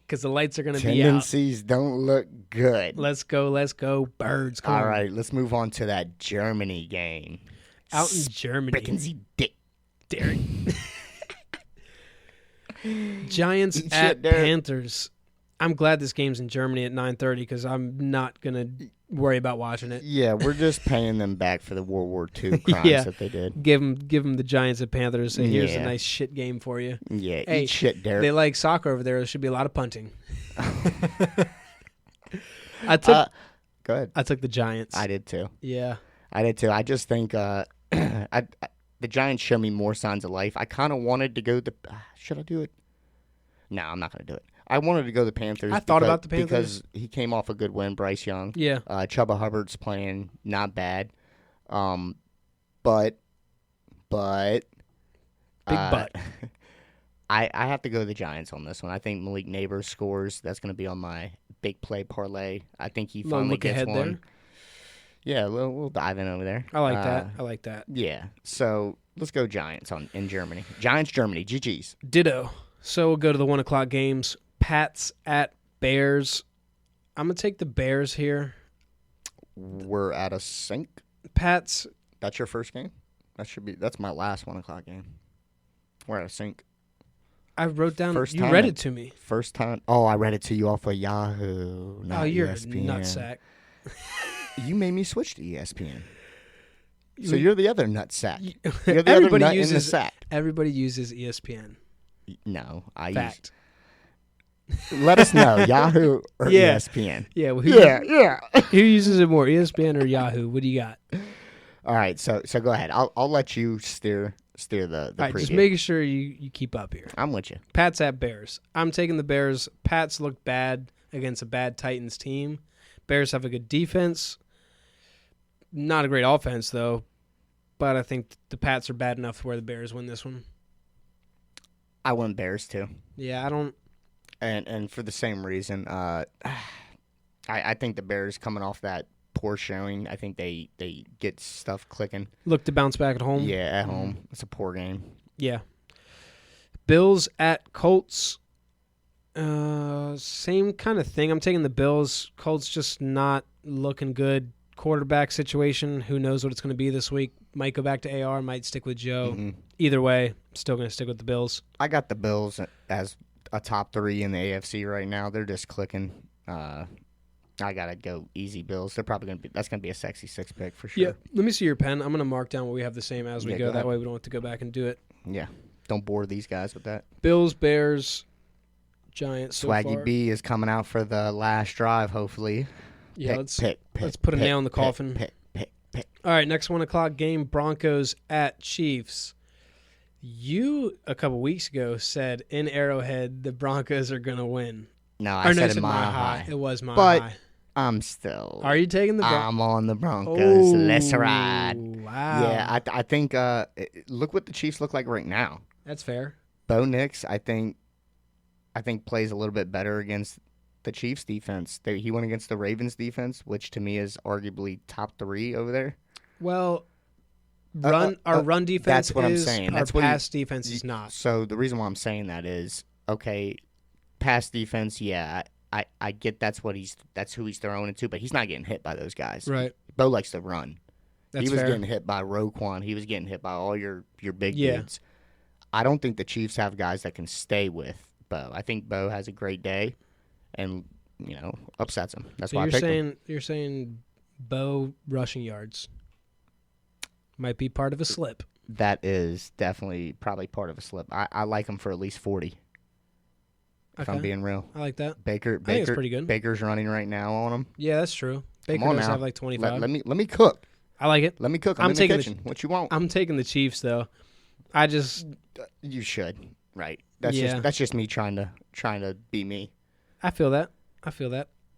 because the lights are going to be out. Tendencies don't look good. Let's go, birds. Come All on. right, let's move on to that Germany game. Out in Germany. Spickensy dick. Derek. Giants Eat at shit, Derek. Panthers. I'm glad this game's in Germany at 9:30 because I'm not going to worry about watching it. Yeah, we're just paying them back for the World War II crimes that they did. Give them the Giants at Panthers. Say, here's a Yeah. nice shit game for you. Yeah, Hey, eat shit, Derek. They like soccer over there. There should be a lot of punting. I took Go ahead. I took the Giants. I did too. Yeah. I did too. I just think the Giants show me more signs of life. I kind of wanted to go should I do it? No, I'm not going to do it. I wanted to go the Panthers. I thought about the Panthers. because he came off a good win, Bryce Young. Yeah. Chuba Hubbard's playing not bad. But Big butt. I have to go the Giants on this one. I think Malik Neighbors scores. That's going to be on my big play parlay. I think he finally look gets ahead one. there. Yeah, we'll dive in over there. I like that. Yeah. So let's go Giants in Germany. Giants, Germany. GG's. Ditto. So we'll go to the 1:00 games. Pats at Bears. I'm going to take the Bears here. We're at a sync. Pats. That's your first game? That's my last 1:00 game. We're at a sync. I wrote down. First You time read that- it to me. First time. Oh, I read it to you off of Yahoo. Not You're ESPN. a nutsack. You made me switch to ESPN. So you're the other nutsack. You're the Everybody other nut in the uses sack. Everybody uses ESPN. No, I Fact. Let us know, Yahoo or Yeah. ESPN. Yeah. Well, Yeah. Who uses it more, ESPN or Yahoo? What do you got? All right, so go ahead. I'll let you steer the All right, preview. just making sure you keep up here. I'm with you. Pats at Bears. I'm taking the Bears. Pats look bad against a bad Titans team. Bears have a good defense. Not a great offense, though. But I think the Pats are bad enough where the Bears win this one. I won Bears too, Yeah, I don't. and for the same reason. I think the Bears coming off that poor showing. I think they get stuff clicking. Look to bounce back at home. Yeah, at home. It's a poor game. Yeah. Bills at Colts. Same kind of thing. I'm taking the Bills. Colts just not looking good. Quarterback situation. Who knows what it's going to be this week? Might go back to AR. Might stick with Joe. Mm-hmm. Either way, still going to stick with the Bills. I got the Bills as a top 3 in the AFC right now. They're just clicking. I gotta go easy Bills. They're probably that's gonna be a sexy 6 pick for sure. Yeah. Let me see your pen. I'm going to mark down what we have the same as we Yeah, go. go That ahead. way we don't have to go back and do it. Yeah. Don't bore these guys with that. Bills, Bears, Giants. So Swaggy far. B is coming out for the last drive. Hopefully. Yeah. Pick, let's put a pick, nail in the coffin. Pick. pick. All right, next 1 o'clock game, Broncos at Chiefs. You, a couple weeks ago, said in Arrowhead the Broncos are going to win. No, I said Mile high. It was Mile But High. I'm still. Are you taking the Broncos? I'm on the Broncos. Oh, Let's ride. Wow. Yeah, I think look what the Chiefs look like right now. That's fair. Bo Nix, I think plays a little bit better against the Chiefs defense. He went against the Ravens defense, which to me is arguably top 3 over there. Well, our run defense that's what is, I'm saying. Our That's pass defense is not. So the reason why I'm saying that is, okay, pass defense, yeah, I get that's who he's throwing it to, but he's not getting hit by those guys. Right. Bo likes to run. That's he was fair. getting hit by Roquan. He was getting hit by all your big Yeah. dudes. I don't think the Chiefs have guys that can stay with Bo. I think Bo has a great day and, upsets him. That's So why I picked him. you're saying Bo rushing yards might be part of a slip. That is definitely probably part of a slip. I like him for at least 40. If I'm being real. I like that. Baker, I think it's pretty good. Baker's running right now on him. Yeah, that's true. Baker does have like 25. Let me cook. I like it. Let me cook. I'm in the kitchen. What you want? I'm taking the Chiefs though. You should. Right. That's just me trying to be me. I feel that.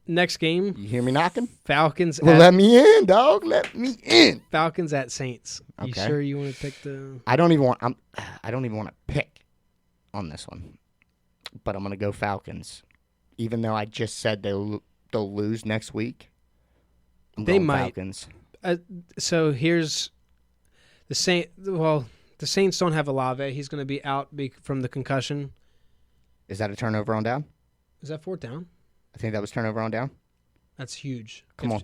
Next game. You hear me knocking? Falcons. Let me in, dog. Let me in. Falcons at Saints. Okay. You sure you want to pick the? I don't even want to pick on this one, but I'm gonna go Falcons, even though I just said they'll lose next week. They might. Falcons. So here's the Saint. Well, the Saints don't have Olave. He's going to be out from the concussion. Is that a turnover on down? Is that 4th down? I think that was turnover on down. That's huge. Come on.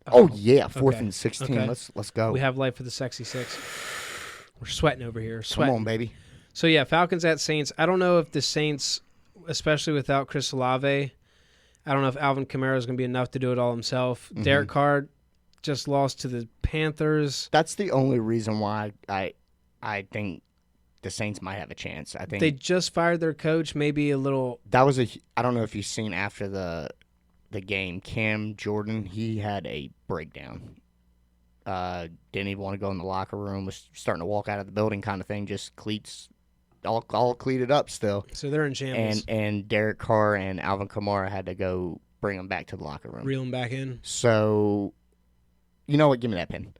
Oh yeah, 4th okay. and 16. Okay. Let's go. We have life for the sexy 6. We're sweating over here. Come on, baby. So yeah, Falcons at Saints. I don't know if the Saints, especially without Chris Olave, I don't know if Alvin Kamara is going to be enough to do it all himself. Mm-hmm. Derek Carr just lost to the Panthers. That's the only reason why I think the Saints might have a chance. I think they just fired their coach. Maybe a little. That was I don't know if you've seen after the game, Cam Jordan. He had a breakdown. Didn't even want to go in the locker room. Was starting to walk out of the building, kind of thing. Just cleats, all cleated up still. So they're in shambles. And Derek Carr and Alvin Kamara had to go bring him back to the locker room. Reel him back in. So, you know what? Give me that pin.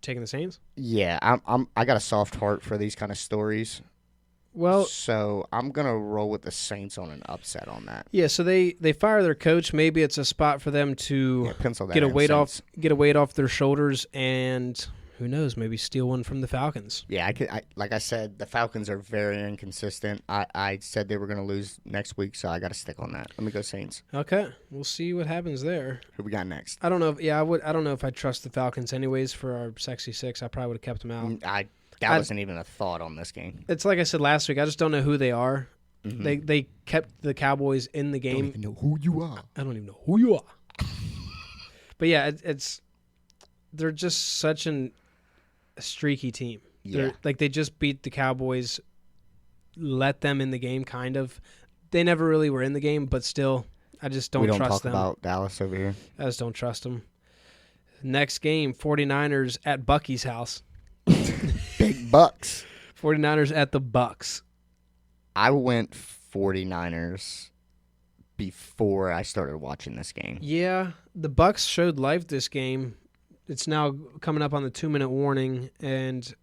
Taking the Saints? Yeah, I got a soft heart for these kind of stories. Well, so I'm gonna roll with the Saints on an upset on that. Yeah, so they fire their coach. Maybe it's a spot for them to get a weight off their shoulders, and who knows, maybe steal one from the Falcons. Yeah, like I said, the Falcons are very inconsistent. I said they were gonna lose next week, so I got to stick on that. Let me go Saints. Okay, we'll see what happens there. Who we got next? I don't know. I don't know if I trust the Falcons anyways for our sexy 6. I probably would have kept them out. That wasn't even a thought on this game. It's like I said last week. I just don't know who they are. Mm-hmm. They kept the Cowboys in the game. I don't even know who you are. I don't even know who you are. But yeah, they're just such a streaky team. Yeah. They just beat the Cowboys, let them in the game, kind of. They never really were in the game, but still, I just don't trust them. We don't talk about Dallas over here. I just don't trust them. Next game, 49ers at Bucky's house. Big Bucks. 49ers at the Bucks. I went 49ers before I started watching this game. Yeah, the Bucks showed life this game. It's now coming up on the 2-minute warning, and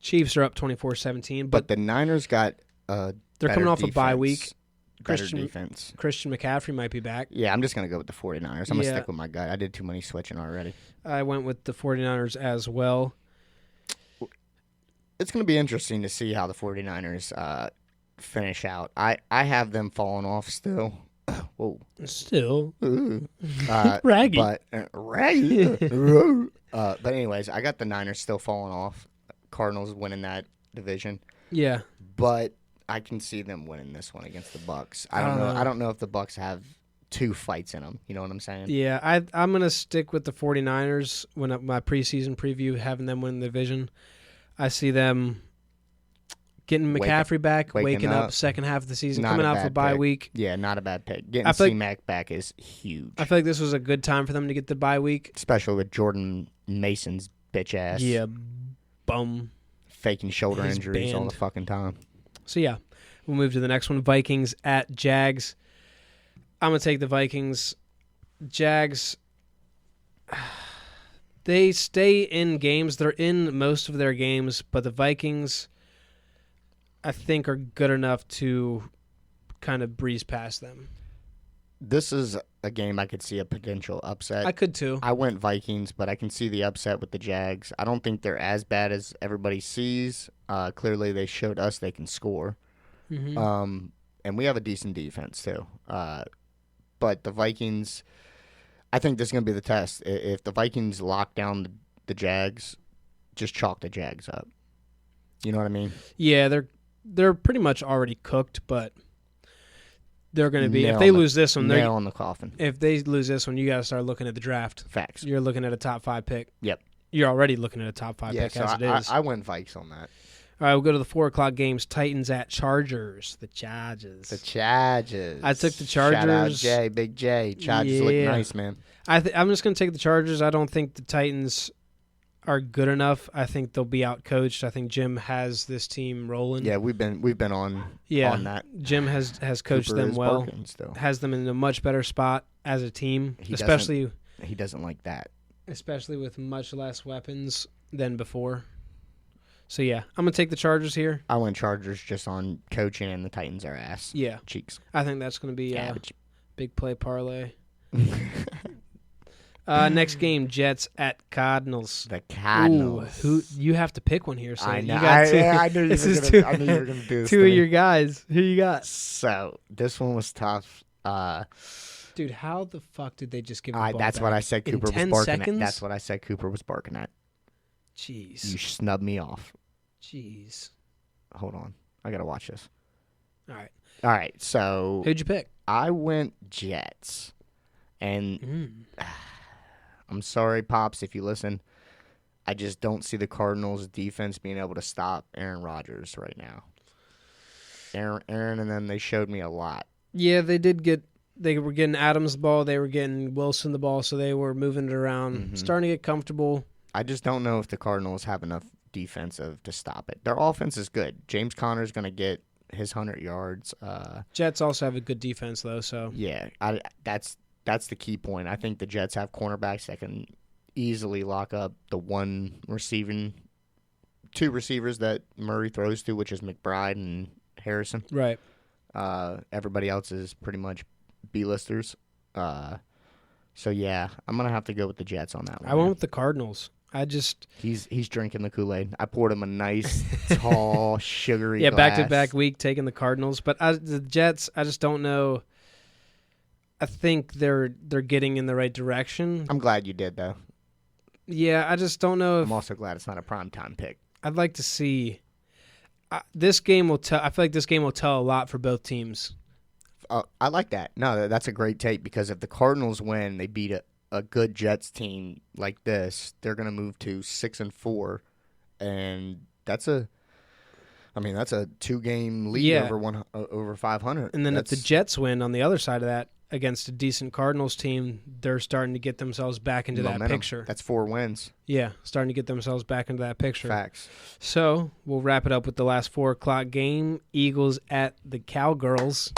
Chiefs are up 24-17. But the Niners got they're coming off a bye week. Defense. Christian McCaffrey might be back. Yeah, I'm just going to go with the 49ers. I'm going to stick with my gut. I did too many switching already. I went with the 49ers as well. It's going to be interesting to see how the 49ers finish out. I have them falling off still. Whoa. Still. Raggy. Raggy. But anyways, I got the Niners still falling off. Cardinals winning that division. Yeah. But I can see them winning this one against the Bucks. I don't know. I don't know if the Bucks have 2 fights in them. You know what I'm saying? Yeah, I'm going to stick with the 49ers when my preseason preview, having them win the division. I see them Getting McCaffrey back, waking up second half of the season, coming out for bye week. Yeah, not a bad pick. Getting C-Mac back is huge. I feel like this was a good time for them to get the bye week. Especially with Jordan Mason's bitch ass. Yeah, bum. Faking shoulder injuries all the fucking time. So, yeah, we'll move to the next one. Vikings at Jags. I'm going to take the Vikings. Jags, they stay in games. They're in most of their games, but the Vikings, I think, are good enough to kind of breeze past them. This is a game I could see a potential upset. I could too. I went Vikings, but I can see the upset with the Jags. I don't think they're as bad as everybody sees. Clearly, they showed us they can score. Mm-hmm. And we have a decent defense too. But the Vikings, I think this is going to be the test. If the Vikings lock down the Jags, just chalk the Jags up. You know what I mean? Yeah, they're pretty much already cooked, but they're going to be. If they lose this one, nail on the coffin. If they lose this one, you got to start looking at the draft. Facts. You're looking at a top 5 pick. Yep. You're already looking at a top 5 pick as it is. I went Vikes on that. All right, we'll go to the 4 o'clock games. Titans at Chargers. The Chargers. I took the Chargers. Shout out Jay, Big J. Chargers look nice, man. I'm just going to take the Chargers. I don't think the Titans are good enough. I think they'll be outcoached. I think Jim has this team rolling. Yeah, we've been on that. Jim has coached Cooper them well. Has them in a much better spot as a team, he doesn't like that. Especially with much less weapons than before. So, yeah, I'm going to take the Chargers here. I went Chargers just on coaching, and the Titans are ass. Yeah. Cheeks. I think that's going to be a big play parlay. Next game, Jets at Cardinals. The Cardinals. Ooh, you have to pick one here. So I know. You got two. I knew you were going to do this. Two of your guys. Who you got? So, this one was tough. Dude, how the fuck did they just give the ball That's back? what I said Cooper was barking at. That's what I said Cooper was barking at. Jeez. You snubbed me off. Jeez. Hold on. I got to watch this. All right. So. Who'd you pick? I went Jets. And I'm sorry, Pops, if you listen. I just don't see the Cardinals' defense being able to stop Aaron Rodgers right now. Aaron and them, they showed me a lot. Yeah, they were getting Adams the ball. They were getting Wilson the ball, so they were moving it around, starting to get comfortable. I just don't know if the Cardinals have enough defensive to stop it. Their offense is good. James Conner's going to get his 100 yards. Jets also have a good defense, though. So yeah, that's the key point. I think the Jets have cornerbacks that can easily lock up the two receivers that Murray throws to, which is McBride and Harrison. Right. Everybody else is pretty much B-listers. So yeah, I'm gonna have to go with the Jets on that one. I went with the Cardinals. He's drinking the Kool-Aid. I poured him a nice tall sugary glass. Back-to-back week taking the Cardinals, but the Jets, I just don't know. I think they're getting in the right direction. I'm glad you did though. Yeah, I just don't know if I'm also glad it's not a primetime pick. I'd like to see this game will tell. I feel like this game will tell a lot for both teams. I like that. No, that's a great take because if the Cardinals win, they beat a good Jets team like this, they're going to move to 6-4, and that's a 2-game lead over 500. And then if the Jets win on the other side of that against a decent Cardinals team, they're starting to get themselves back into that picture. That's 4 wins. Yeah, starting to get themselves back into that picture. Facts. So we'll wrap it up with the last 4 o'clock game: Eagles at the Cowgirls.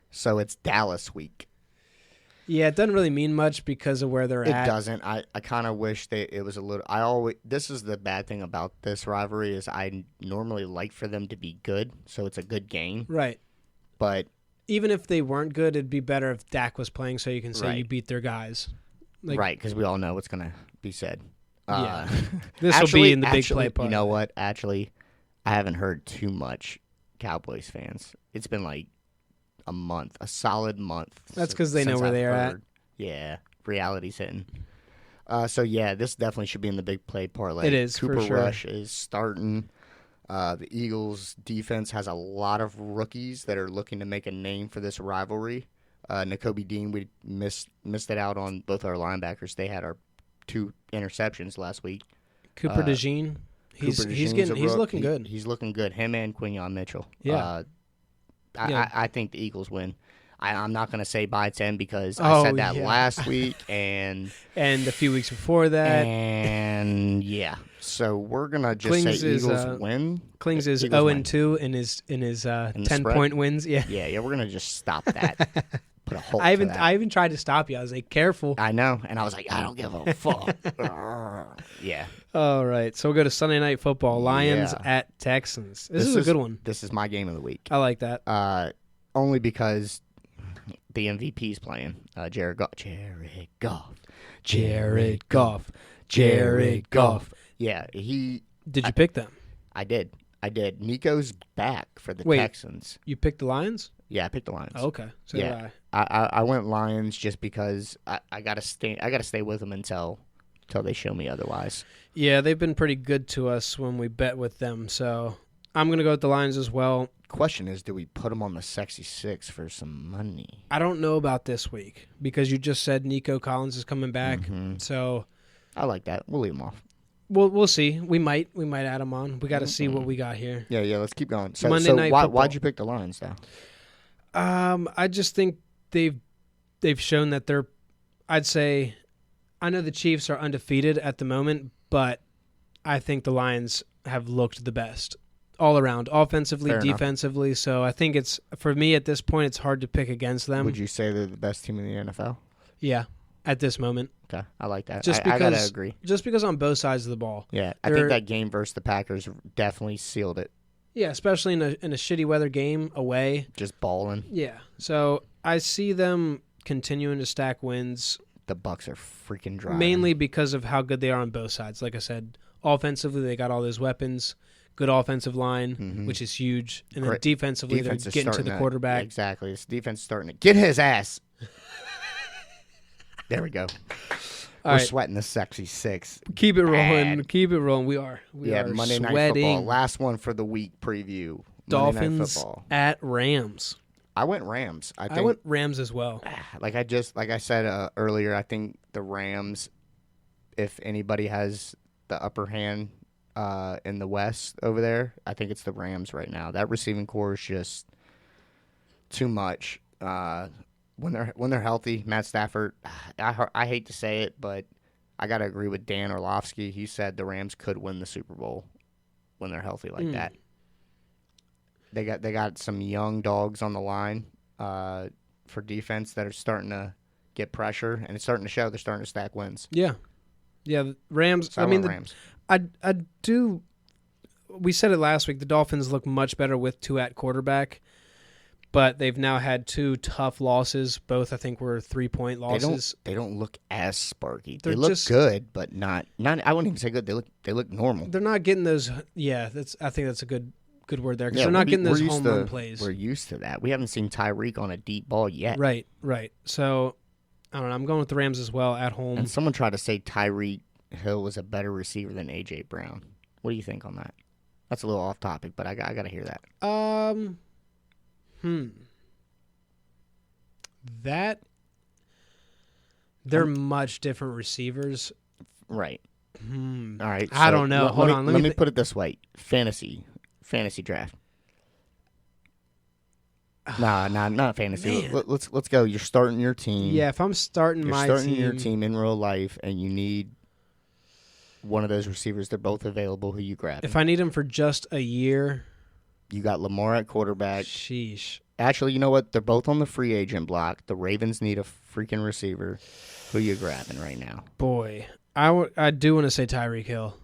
So it's Dallas week. Yeah, it doesn't really mean much because of where they're at. It doesn't. I kind of wish it was a little. This is the bad thing about this rivalry is I normally like for them to be good, so it's a good game. Right. But even if they weren't good, it'd be better if Dak was playing, so you can say you beat their guys. Right, because we all know what's going to be said. Yeah. This will be in the big play part. You know what? Actually, I haven't heard too much Cowboys fans. It's been like a solid month. That's because they know where they are at. Yeah, reality's hitting. So yeah, this definitely should be in the big play parlay. It is, Cooper for sure. Rush is starting. The Eagles' defense has a lot of rookies that are looking to make a name for this rivalry. Nakobe Dean, we missed it out on both our linebackers. They had our 2 interceptions last week. Cooper DeJean, He's DeJean's looking good. He's looking good. Him and Quinyon Mitchell. Yeah. I think the Eagles win. I'm not going to say by 10 because I said that last week and a few weeks before that. And so we're going to just say Eagles win. Clings is 0-2 in his 10-point wins. Yeah. Yeah, we're going to just stop that. Put a halt I to that. even tried to stop you. I was like, careful. I know, and I was like, I don't give a fuck. Yeah. All right, so we'll go to Sunday Night Football. Lions at Texans. This is a good one. This is my game of the week. I like that. Only because the MVP's playing. Jared Goff. Yeah, Did you pick them? I did. Nico's back for the Texans. You picked the Lions? Yeah, I picked the Lions. Oh, okay. So did I went Lions just because I gotta stay with them until they show me otherwise. Yeah, they've been pretty good to us when we bet with them, so I'm gonna go with the Lions as well. Question is, do we put them on the Sexy Six for some money? I don't know about this week because you just said Nico Collins is coming back, so I like that. We'll leave him off. We'll see. We might add him on. We got to see what we got here. Yeah. Let's keep going. So, Monday Night Football. Why'd you pick the Lions though? I just think they've shown that they're. I'd say, I know the Chiefs are undefeated at the moment, but I think the Lions have looked the best all around, offensively, defensively. So I think it's, for me at this point, it's hard to pick against them. Would you say they're the best team in the NFL? Yeah, at this moment. Okay, I like that. I gotta agree. Just because on both sides of the ball. Yeah, I think that game versus the Packers definitely sealed it. Yeah, especially in a shitty weather game away. Just balling. Yeah, so I see them continuing to stack wins. The Bucs are freaking dry. Mainly because of how good they are on both sides. Like I said, offensively they got all those weapons, good offensive line, which is huge, and then defensively they're getting to the quarterback. Exactly, this defense is starting to get his ass. There we go. We're sweating the Sexy Six. Keep it rolling. Keep it rolling. We are. We are Monday sweating. Night Football. Last one for the week preview. Dolphins at Rams. I went Rams. I went Rams as well. Like I said earlier, I think the Rams, if anybody has the upper hand in the West over there, I think it's the Rams right now. That receiving core is just too much. When they're healthy, Matt Stafford, I hate to say it, but I got to agree with Dan Orlovsky. He said the Rams could win the Super Bowl when they're healthy like that. They got some young dogs on the line for defense that are starting to get pressure, and it's starting to show. They're starting to stack wins. Yeah, the Rams. So Rams. I do. We said it last week. The Dolphins look much better with two at quarterback. But they've now had two tough losses. Both, I think, were 3-point losses. They don't look as sparky. They look good, but not. I wouldn't even say good. They look normal. They're not getting those. Yeah, I think that's a good word there because they're not getting those home run plays. We're used to that. We haven't seen Tyreek on a deep ball yet. Right. So I don't know. I'm going with the Rams as well at home. And someone tried to say Tyreek Hill was a better receiver than A.J. Brown. What do you think on that? That's a little off topic, but I got to hear that. That they're much different receivers. Right. All right. I don't know. Hold on. Let me put it this way. Fantasy draft. Nah, not fantasy. Let's go. You're starting your team. Yeah, if I'm starting your team in real life and you need one of those receivers, they're both available. Who you grab? If I need them for just a year, you got Lamar at quarterback. Sheesh. Actually, you know what? They're both on the free agent block. The Ravens need a freaking receiver. Who you grabbing right now? Boy, I do want to say Tyreek Hill.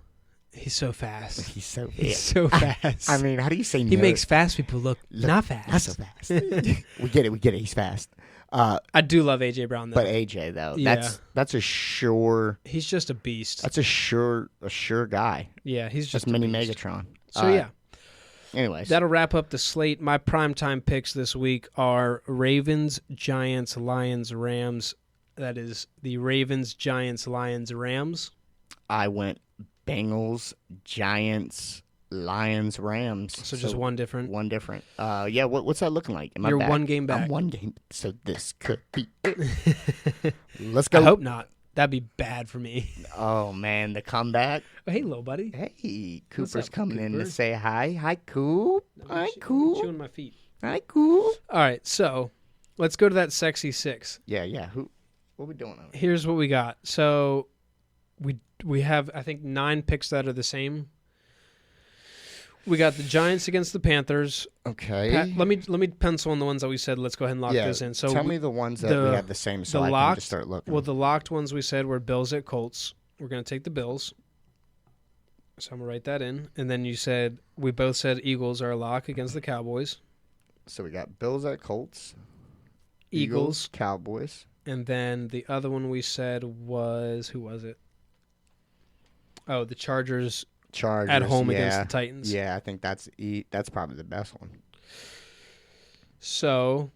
He's so fast. He's so fast. I mean, how do you say he makes fast people look not fast? Not so fast. We get it. He's fast. I do love A.J. Brown, though. But A.J., though, that's a sure... He's just a beast. That's a sure guy. Yeah, he's just mini beast. Megatron. So, yeah. Anyways. That'll wrap up the slate. My primetime picks this week are Ravens, Giants, Lions, Rams. That is the Ravens, Giants, Lions, Rams. I went Bengals, Giants, Lions, Rams. So just one different? One different. Yeah, what's that looking like? You're one game back. I'm one game. So this could be... Let's go. I hope not. That'd be bad for me. Oh, man, the comeback. Oh, hey, little buddy. Hey, Cooper's up, coming in Cooper? to say hi. Hi, Coop. Hi, I'm Coop. chewing my feet. Hi, Coop. All right, so let's go to that sexy 6. Yeah. What are we doing over here? Here's what we got. So we have, I think, 9 picks that are the same. We got the Giants against the Panthers. Okay. Pat, let me pencil in the ones that we said. Let's go ahead and lock this in. So tell me the ones that we have the same, so I can just start looking. Well, the locked ones we said were Bills at Colts. We're going to take the Bills. So I'm going to write that in. And then we both said Eagles are a lock against the Cowboys. So we got Bills at Colts. Eagles. Cowboys. And then the other one we said was, who was it? Oh, the Chargers at home against the Titans. Yeah, I think that's probably the best one. So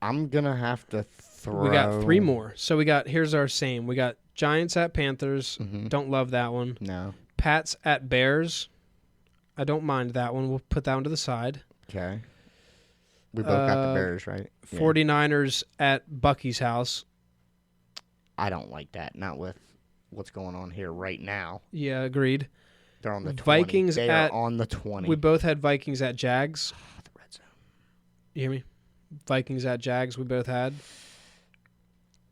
I'm going to have to throw. We got 3 more. So here's our same. We got Giants at Panthers. Mm-hmm. Don't love that one. No. Pats at Bears. I don't mind that one. We'll put that one to the side. Okay. We both got the Bears, right? 49ers at Bucky's house. I don't like that. Not with what's going on here right now. Yeah, agreed. They're on the 20. Vikings they are on the 20. We both had Vikings at Jags. The red zone. You hear me? Vikings at Jags we both had.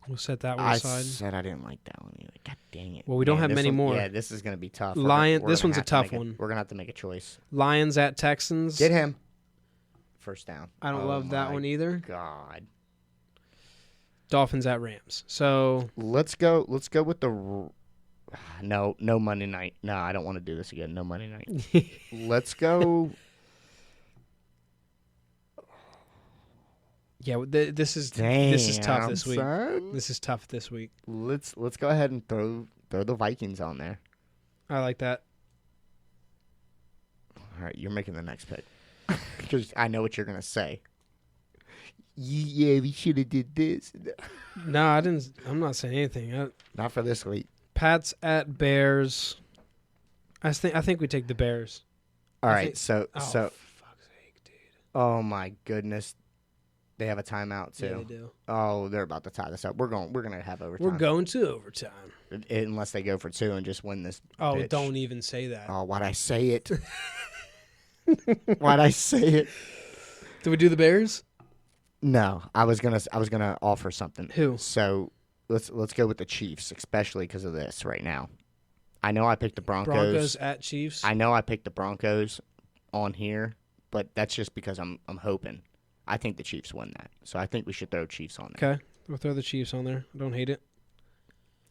We'll set that one aside. I said I didn't like that one either. God dang it. Well, we don't have many more. Yeah, this is going to be tough. This one's a tough one. We're going to have to make a choice. Lions at Texans. Get him. First down. I don't love that one either. God. Dolphins at Rams. So let's go with the no Monday night. No, I don't want to do this again. No Monday night. Let's go. Yeah, this is tough this week. Son. This is tough this week. Let's go ahead and throw the Vikings on there. I like that. All right, you're making the next pick because I know what you're gonna say. Yeah, we should have did this. No, I didn't. I'm not saying anything. Not for this week. Pats at Bears. I think we take the Bears. All right, so for fuck's sake, dude. Oh my goodness, they have a timeout too. Yeah, they do. Oh, they're about to tie this up. We're gonna have overtime. We're going to overtime. Unless they go for 2 and just win this. Oh, bitch. don't even say that. Oh, why'd I say it? Why'd I say it? Do we do the Bears? No, I was gonna offer something. Who? So let's go with the Chiefs, especially because of this right now. I know I picked the Broncos. Broncos at Chiefs. I know I picked the Broncos on here, but that's just because I'm hoping. I think the Chiefs win that, so I think we should throw Chiefs on there. Okay, we'll throw the Chiefs on there. I don't hate it.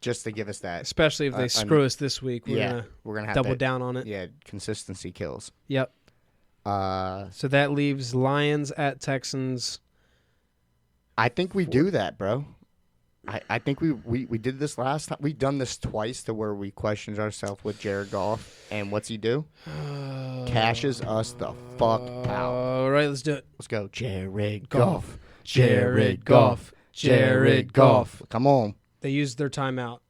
Just to give us that, especially if they screw us this week. We're gonna have double down on it. Yeah, consistency kills. Yep. So that leaves Lions at Texans. I think we do that, bro. I think we did this last time. We've done this twice to where we questioned ourselves with Jared Goff. And what's he do? Cashes us the fuck out. All right, let's do it. Let's go. Jared Goff. Jared Goff. Jared Goff. Come on. They used their timeout.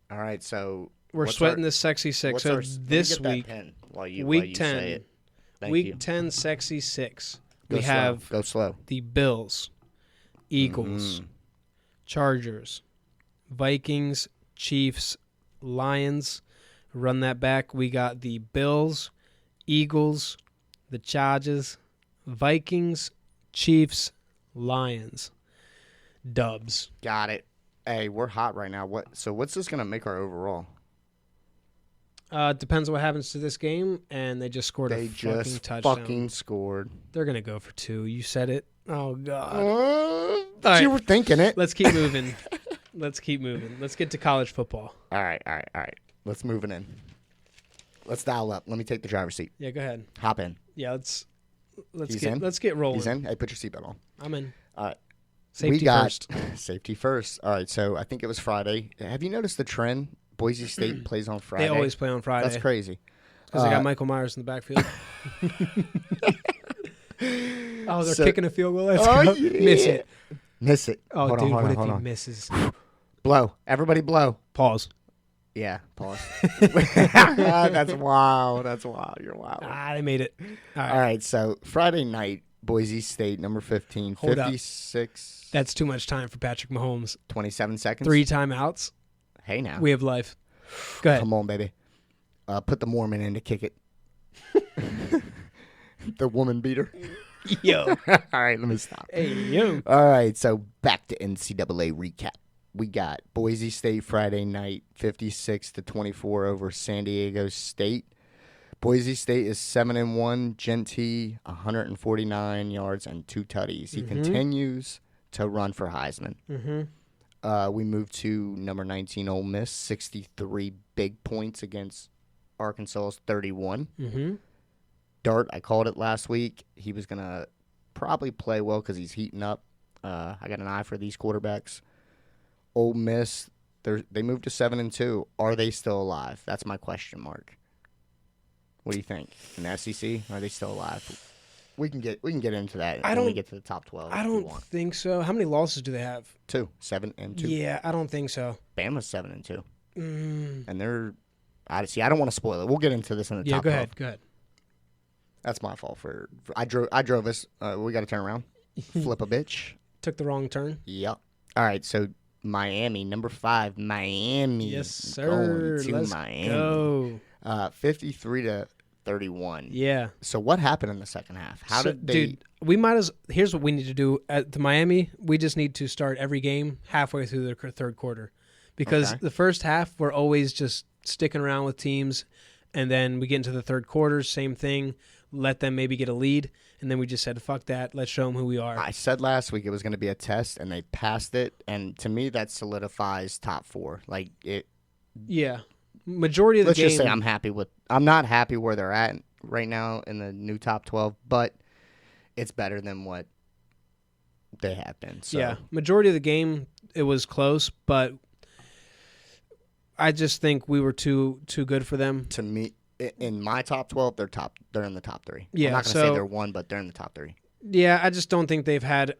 All right, so we're sweating this sexy 6. So this week, week 10, week 10, sexy 6. We have go slow. The Bills, Eagles, Chargers, Vikings, Chiefs, Lions. Run that back. We got the Bills, Eagles, the Chargers, Vikings, Chiefs, Lions. Dubs. Got it. Hey, we're hot right now. What's this gonna make our overall? Depends on what happens to this game, and they just scored a fucking touchdown. Fucking scored. They're gonna go for 2. You said it. Oh God. You were thinking it. Let's keep moving. Let's get to college football. All right. Let's move it in. Let's dial up. Let me take the driver's seat. Yeah, go ahead. Hop in. Yeah, let's He's get rolling. He's in. Hey, put your seatbelt on. I'm in. All right. Safety first. Safety first. All right, so I think it was Friday. Have you noticed the trend? Boise State plays on Friday. They always play on Friday. That's crazy. Because they got Michael Myers in the backfield. Oh, they're kicking a field goal. Let's go. Yeah. Miss it. Oh, hold dude, on, what if hold he on. misses? Blow. Everybody blow. Pause. Yeah, pause. That's wild. You're wild. They made it. All right, so Friday night, Boise State, number 15, Hold up. 56. That's too much time for Patrick Mahomes. 27 seconds. 3 timeouts. Hey, now. We have life. Go ahead. Come on, baby. Put the Mormon in to kick it. The woman beater. Yo. All right, let me stop. Hey, yo. All right, so back to NCAA recap. We got Boise State Friday night, 56-24 over San Diego State. Boise State is 7-1. Genty, 149 yards and 2 tutties. He continues to run for Heisman. We move to number 19, Ole Miss, 63 big points against Arkansas's 31. Dart, I called it last week. He was going to probably play well because he's heating up. I got an eye for these quarterbacks. Ole Miss, they moved to 7-2. Are they still alive? That's my question mark. What do you think? In the SEC, are they still alive? We can get into that when we get to the top 12. I don't think so. How many losses do they have? 2, 7-2. Yeah, I don't think so. Bama's 7-2, and they're. I don't want to spoil it. We'll get into this in the top 12. Go ahead. That's my fault for I drove us. We got to turn around. Flip a bitch. Took the wrong turn. Yep. All right, so Miami, number 5, Miami. Yes, sir. Going to Let's Miami. go. 53-31. Yeah. So what happened in the second half? How did they? Dude, we might as. Here's what we need to do at the Miami. We just need to start every game halfway through the third quarter, because the first half we're always just sticking around with teams, and then we get into the third quarter, same thing. Let them maybe get a lead, and then we just said, fuck that. Let's show them who we are. I said last week it was going to be a test, and they passed it, and to me that solidifies top 4. Like it. Yeah. Majority of the game. Let's just say I'm not happy where they're at right now in the new top 12, but it's better than what they have been. So. Yeah. Majority of the game, it was close, but I just think we were too good for them. To me, in my top 12, they're in the top 3. Yeah, I'm not going to say they're 1, but they're in the top 3. Yeah, I just don't think they've had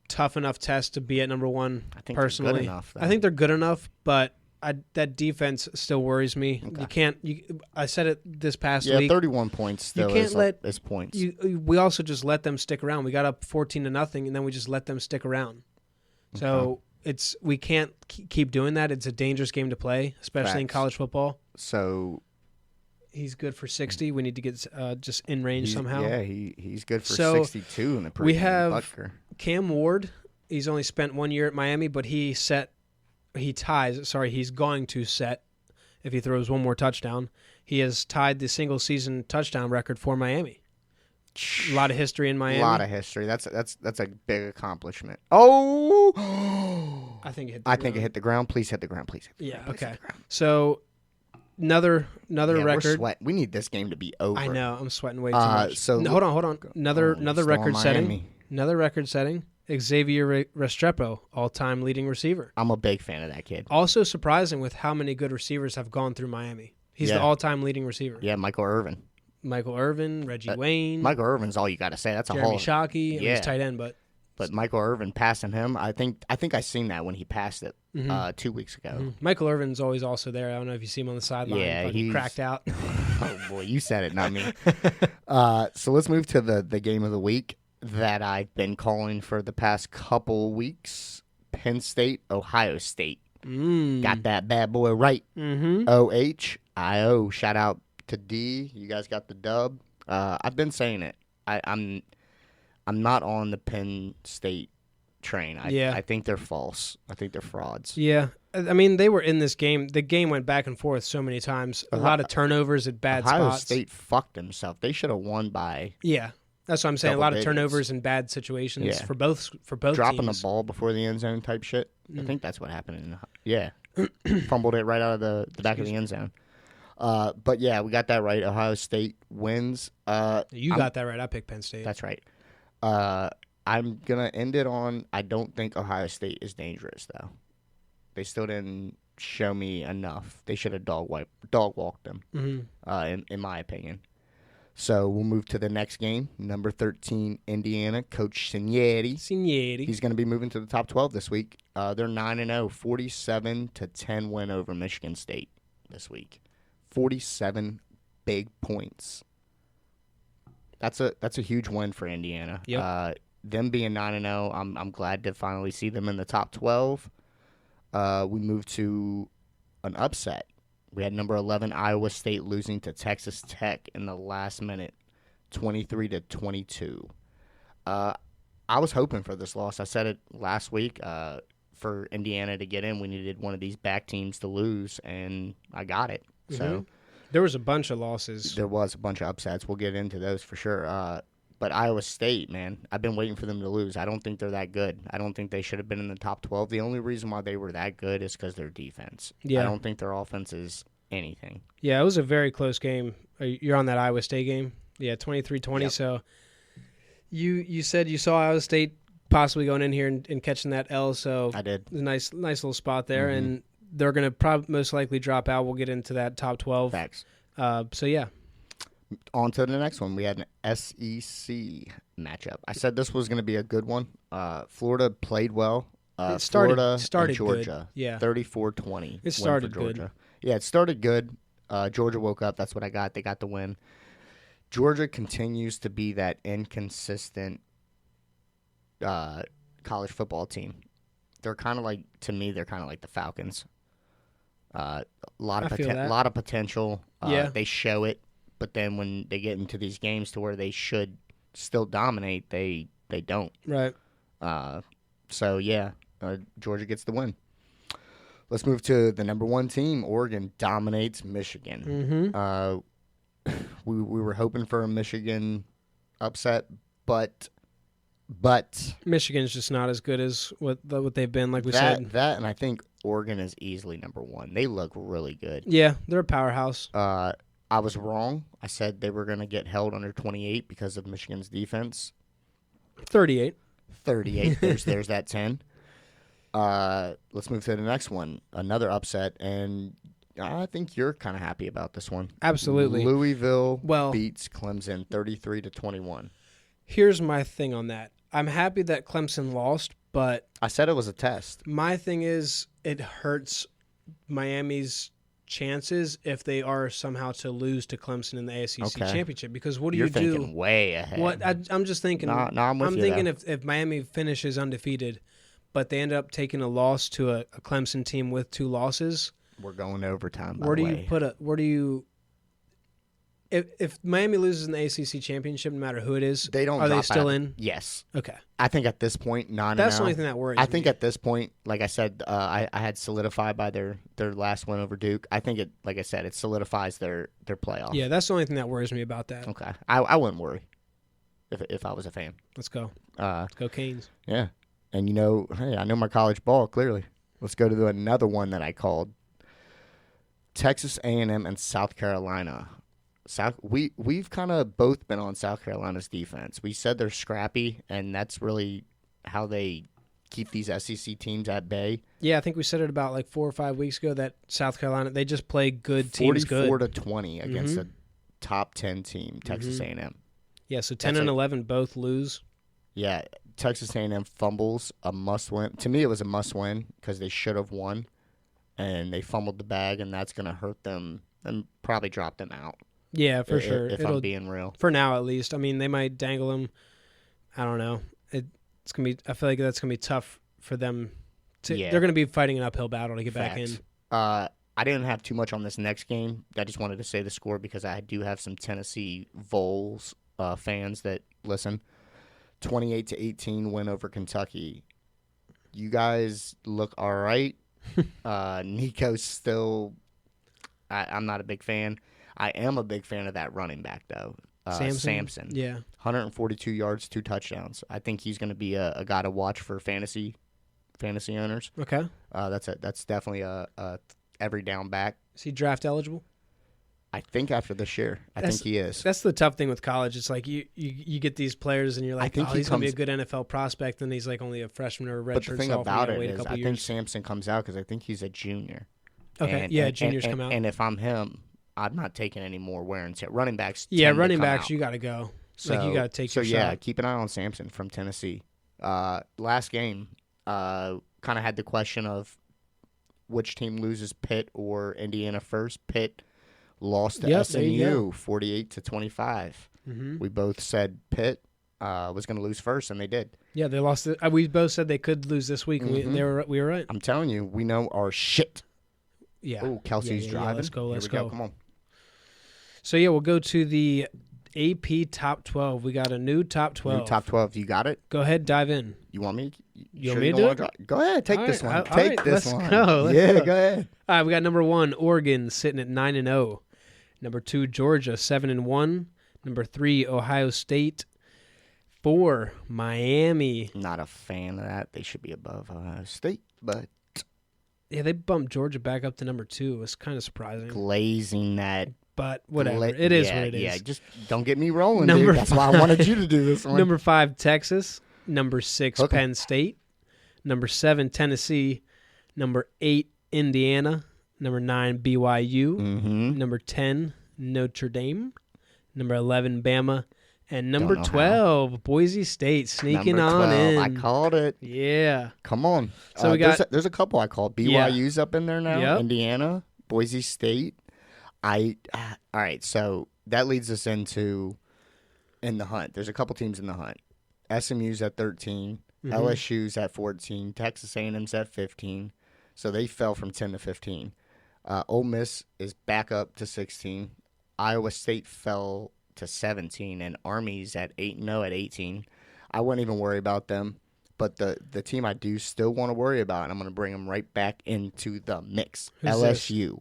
tough enough tests to be at number 1. I think personally, they're good enough. I think they're good enough, but that defense still worries me. Okay. You can't. I said it this past week. 31 points still is points. We also just let them stick around. We got up 14-0, and then we just let them stick around. Okay. So we can't keep doing that. It's a dangerous game to play, especially in college football. So he's good for 60. We need to get just in range somehow. Yeah, he's good for 62 in the pregame. We have Butker. Cam Ward. He's only spent 1 year at Miami, but he's going to set, if he throws one more touchdown. He has tied the single-season touchdown record for Miami. A lot of history in Miami. A lot of history. That's a big accomplishment. Oh! I think it hit the ground. Please hit the ground. Please hit the ground. Yeah, okay. So another record. We need this game to be over. I know. I'm sweating way too much. So hold on. Another record setting. Another record setting. Xavier Restrepo, all-time leading receiver. I'm a big fan of that kid. Also surprising with how many good receivers have gone through Miami. He's the all-time leading receiver. Yeah, Michael Irvin, Reggie Wayne. Michael Irvin's all you got to say. That's Jeremy Shockey. Yeah. He's tight end, but Michael Irvin passing him. I think I seen that when he passed it 2 weeks ago. Mm-hmm. Michael Irvin's always also there. I don't know if you see him on the sideline. Yeah, he's cracked out. Oh boy, you said it, not me. So let's move to the game of the week that I've been calling for the past couple weeks. Penn State, Ohio State. Got that bad boy right. OHIO. Shout out to D. You guys got the dub. I've been saying it. I'm not on the Penn State train. I think they're false. I think they're frauds. Yeah. I mean, they were in this game. The game went back and forth so many times. A lot of turnovers at bad spots. Ohio State fucked themselves. They should have won by that's what I'm saying. A lot of turnovers in bad situations for both dropping teams. the ball before the end zone type shit. I think that's what happened. Fumbled it right out of the back of the end zone. But yeah, we got that right. Ohio State wins. You got that right. I picked Penn State. That's right. I'm gonna end it on. I don't think Ohio State is dangerous though. They still didn't show me enough. They should have dog walked them. In my opinion. So we'll move to the next game. Number 13, Indiana, Coach Cinieri. He's going to be moving to the top 12 this week. They're 9-0, 47-10 win over Michigan State this week. 47 big points. That's a huge win for Indiana. Yep. Them being 9-0, I'm glad to finally see them in the top 12. We moved to an upset. We had number 11 Iowa State losing to Texas Tech in the last minute, 23-22. I was hoping for this loss. I said it last week. For Indiana to get in, we needed one of these back teams to lose, and I got it. Mm-hmm. So there was a bunch of losses. There was a bunch of upsets. We'll get into those for sure. But Iowa State, man, I've been waiting for them to lose. I don't think they're that good. I don't think they should have been in the top 12. The only reason why they were that good is because their defense. Yeah. I don't think their offense is anything. Yeah, it was a very close game. You're on that Iowa State game? Yeah, 23-20. Yep. So you said you saw Iowa State possibly going in here and catching that L. So I did. Nice little spot there, and they're going to most likely drop out. We'll get into that top 12. Facts. So, yeah. On to the next one. We had an SEC matchup. I said this was going to be a good one. Florida played well. Started and Georgia. Good. Yeah. 34-20. It started for Georgia. good. Yeah, it started good. Georgia woke up. That's what I got. They got the win. Georgia continues to be that inconsistent college football team. They're kind of like, to me, they're kind of like the Falcons. A lot of potential. Yeah. They show it, but then when they get into these games to where they should still dominate, they don't. Right. So yeah, Georgia gets the win. Let's move to the number 1 team. Oregon dominates Michigan. Mm-hmm. We were hoping for a Michigan upset, but Michigan's just not as good as what they've been, like we said. said. And I think Oregon is easily number 1. They look really good. Yeah, they're a powerhouse. I was wrong. I said they were going to get held under 28 because of Michigan's defense. 38. There's that 10. Let's move to the next one. Another upset, and I think you're kind of happy about this one. Absolutely. Louisville beats Clemson 33-21. Here's my thing on that. I'm happy that Clemson lost, but I said it was a test. My thing is it hurts Miami's chances if they are somehow to lose to Clemson in the ACC championship. Because what do You're you do? You're thinking way ahead. I'm just thinking. I'm thinking if Miami finishes undefeated, but they end up taking a loss to a Clemson team with 2 losses, we're going to overtime. Where do you? If Miami loses in the ACC championship, no matter who it is, are they still in? Yes. Okay. I think at this point, that's the only thing that worries me. I think at this point, like I said, I had solidified by their last win over Duke. I think like I said, it solidifies their playoff. Yeah, that's the only thing that worries me about that. Okay. I wouldn't worry if I was a fan. Let's go. Let's go Canes. Yeah. And hey, I know my college ball, clearly. Let's go to another one that I called. Texas A&M and South Carolina. We've kind of both been on South Carolina's defense. We said they're scrappy, and that's really how they keep these SEC teams at bay. Yeah, I think we said it about like 4 or 5 weeks ago that South Carolina, they just play good teams good. 44-20 against a top 10 team, Texas A&M. Yeah, so 10 and 11 both lose. Yeah, Texas A&M fumbles, a must-win. To me, it was a must-win because they should have won, and they fumbled the bag, and that's going to hurt them and probably drop them out. Yeah, for sure. If I'm being real. For now, at least. I mean, they might dangle them. I don't know. It's gonna be. I feel like that's gonna be tough for them. They're gonna be fighting an uphill battle to get back in. I didn't have too much on this next game. I just wanted to say the score because I do have some Tennessee Vols fans that listen. 28-18 win over Kentucky. You guys look all right. Nico's still. I'm not a big fan. I am a big fan of that running back, though. Samson. Yeah. 142 yards, 2 touchdowns. I think he's going to be a guy to watch for fantasy owners. Okay. That's definitely a every down back. Is he draft eligible? I think after this year. I think he is. That's the tough thing with college. It's like you get these players and you're like, he's going to be a good NFL prospect, and he's like only a freshman or a redshirt sophomore. But the thing about it is I think Samson comes out because I think he's a junior. Okay, juniors come out. And if I'm him, I'm not taking any more wear and tear. Running backs. Running backs, you got to go. So you got to take your shot. Keep an eye on Samson from Tennessee. Last game, kind of had the question of which team loses, Pitt or Indiana first. Pitt lost to SMU 48-25. Mm-hmm. We both said Pitt was going to lose first, and they did. Yeah, they lost. We both said they could lose this week. Mm-hmm. We were right. I'm telling you, we know our shit. Yeah. Oh, Kelsey's driving. Let's go. Let's go. Come on. So, yeah, we'll go to the AP Top 12. We got a new Top 12. New Top 12. You got it? Go ahead, dive in. You want me? You want me to do it? Go ahead. Take this one. Take this one. Go. Let's go. Go ahead. All right, we got number 1, Oregon, sitting at 9-0. Number 2, Georgia, 7-1. Number 3, Ohio State. 4, Miami. Not a fan of that. They should be above Ohio State, but yeah, they bumped Georgia back up to number 2. It's kind of surprising. Glazing that. But whatever. It is what it is. Yeah, just don't get me rolling, dude. That's why I wanted you to do this one. Number 5, Texas. Number 6, Penn State. Number 7, Tennessee. Number 8, Indiana. Number 9, BYU. Mm-hmm. Number 10, Notre Dame. Number 11, Bama. And number 12, Boise State, sneaking on in. I called it. Yeah. Come on. So we got. There's a couple I called. BYU's up in there now. Yep. Indiana, Boise State. All right. So that leads us into in the hunt. There's a couple teams in the hunt. SMU's at 13. Mm-hmm. LSU's at 14. Texas A&M's at 15. So they fell from 10 to 15. Ole Miss is back up to 16. Iowa State fell to 17, and Army's at 8-0 at 18. I wouldn't even worry about them, but the team I do still want to worry about, and I'm going to bring them right back into the mix. Who's LSU. This?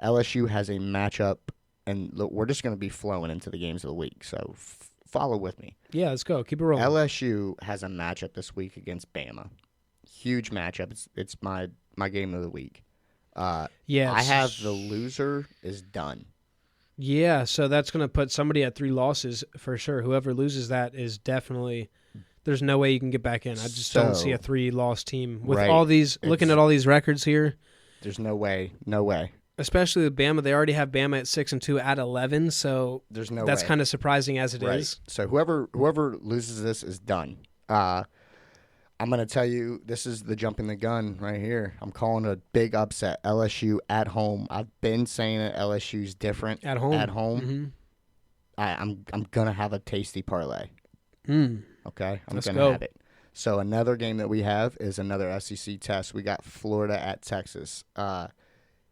LSU has a matchup, and look, we're just going to be flowing into the games of the week, so follow with me. Yeah, let's go. Keep it rolling. LSU has a matchup this week against Bama. Huge matchup. It's my game of the week. Yeah, I have the loser is done. Yeah, so that's going to put somebody at 3 losses for sure. Whoever loses that is definitely – there's no way you can get back in. I just don't see a 3-loss team. With all these – looking at all these records here. There's no way. No way. Especially with Bama. They already have Bama at 6-2 at 11, so there's no that's way. kind of surprising as it is. So whoever loses this is done. I'm going to tell you, this is the jumping the gun right here. I'm calling a big upset. LSU at home. I've been saying it. LSU's different. At home. Mm-hmm. I'm going to have a tasty parlay. Okay? I'm going to have it. So another game that we have is another SEC test. We got Florida at Texas.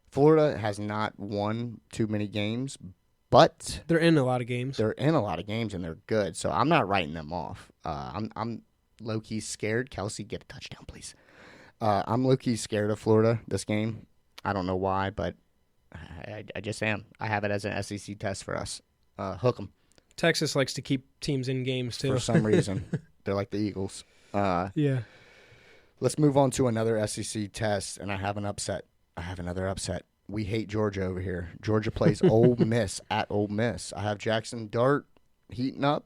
Florida has not won too many games, but they're in a lot of games. They're in a lot of games, and they're good. So I'm not writing them off. I'm low-key scared. Kelsey, get a touchdown, please. I'm low-key scared of Florida this game. I don't know why, but I just am. I have it as an SEC test for us. Hook them. Texas likes to keep teams in games, too. For some reason. They're like the Eagles. Yeah. Let's move on to another SEC test, and I have an upset. Another upset. We hate Georgia over here. Georgia plays Ole Miss at Ole Miss. I have Jackson Dart heating up.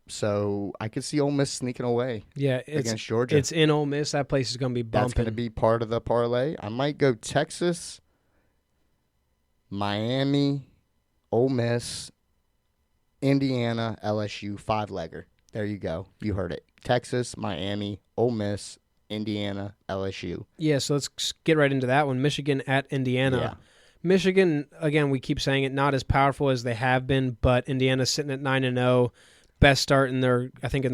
So I could see Ole Miss sneaking away against Georgia. It's in Ole Miss. That place is going to be bumping. That's going to be part of the parlay. I might go Texas, Miami, Ole Miss, Indiana, LSU, 5-legger. There you go. You heard it. Texas, Miami, Ole Miss, Indiana, LSU. Yeah, so let's get right into that one. Michigan at Indiana. Yeah. Michigan, again, we keep saying it, not as powerful as they have been, but Indiana's sitting at 9-0. Best start in their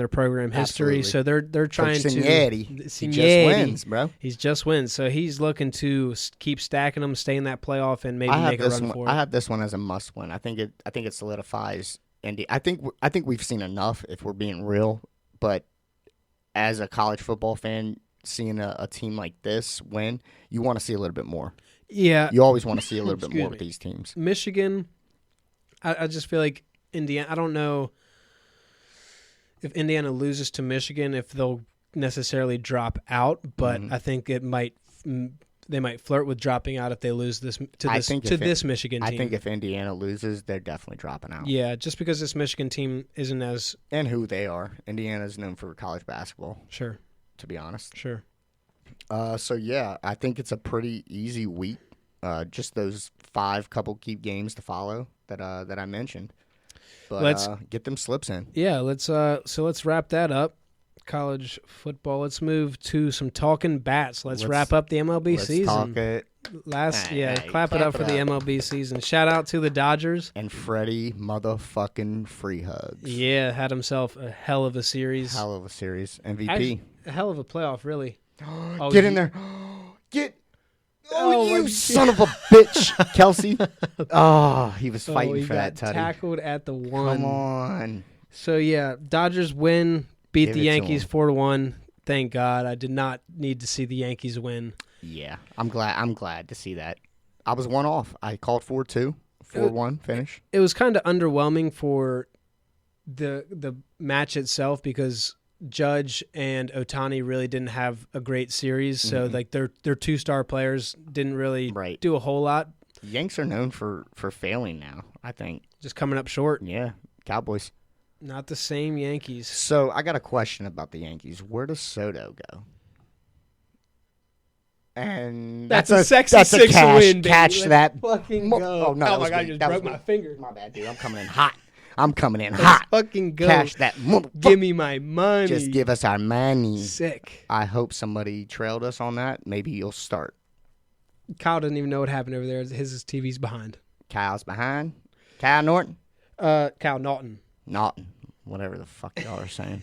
program history. Absolutely. So they're trying to. He just wins, bro. He's just wins. So he's looking to keep stacking them, stay in that playoff, and maybe make a run for it. I have this one as a must win. I think it solidifies Indy. I think we've seen enough if we're being real. But as a college football fan, seeing a team like this win, you want to see a little bit more. Yeah, you always want to see a little bit more with these teams. Michigan, I just feel like Indiana. I don't know if Indiana loses to Michigan, if they'll necessarily drop out, but I think they might flirt with dropping out if they lose this this Michigan team. I think if Indiana loses, they're definitely dropping out. Yeah, just because this Michigan team isn't as and who they are. Indiana's known for college basketball. Sure, to be honest. Sure. So yeah, I think it's a pretty easy week. Just those 5 couple key games to follow that I mentioned. But let's get them slips in. Yeah, let's wrap that up. college football. Let's move to some talking bats. Let's wrap up the MLB season. Talk it. Clap it up for the MLB season. Shout out to the Dodgers. And Freddie motherfucking Free Hugs. Yeah, had himself a hell of a series. Hell of a series. MVP. Actually, a hell of a playoff, really. Get in there. Get. Oh, you son of a bitch, Kelsey. Oh, he was fighting for that tutty. Tackled at the one. Come on. So, yeah, Dodgers win, beat the Yankees 4-1. Thank God. I did not need to see the Yankees win. Yeah, I'm glad to see that. I was one off. I called 4-2, 4-1 finish. It was kind of underwhelming for the match itself because Judge and Ohtani really didn't have a great series. So like their 2-star players didn't really do a whole lot. Yanks are known for failing now, I think. Just coming up short. Yeah, Cowboys. Not the same Yankees. So I got a question about the Yankees. Where does Soto go? And that's a sexy six win, baby. Catch that. Fucking go. Oh, no, oh my God, I just broke my finger. My bad, dude. I'm coming in hot. Let's fucking go. Catch that. Give me my money. Just give us our money. Sick. I hope somebody trailed us on that. Maybe you'll start. Kyle doesn't even know what happened over there. His TV's behind. Kyle's behind. Kyle Norton? Kyle Naughton. Naughton. Whatever the fuck y'all are saying.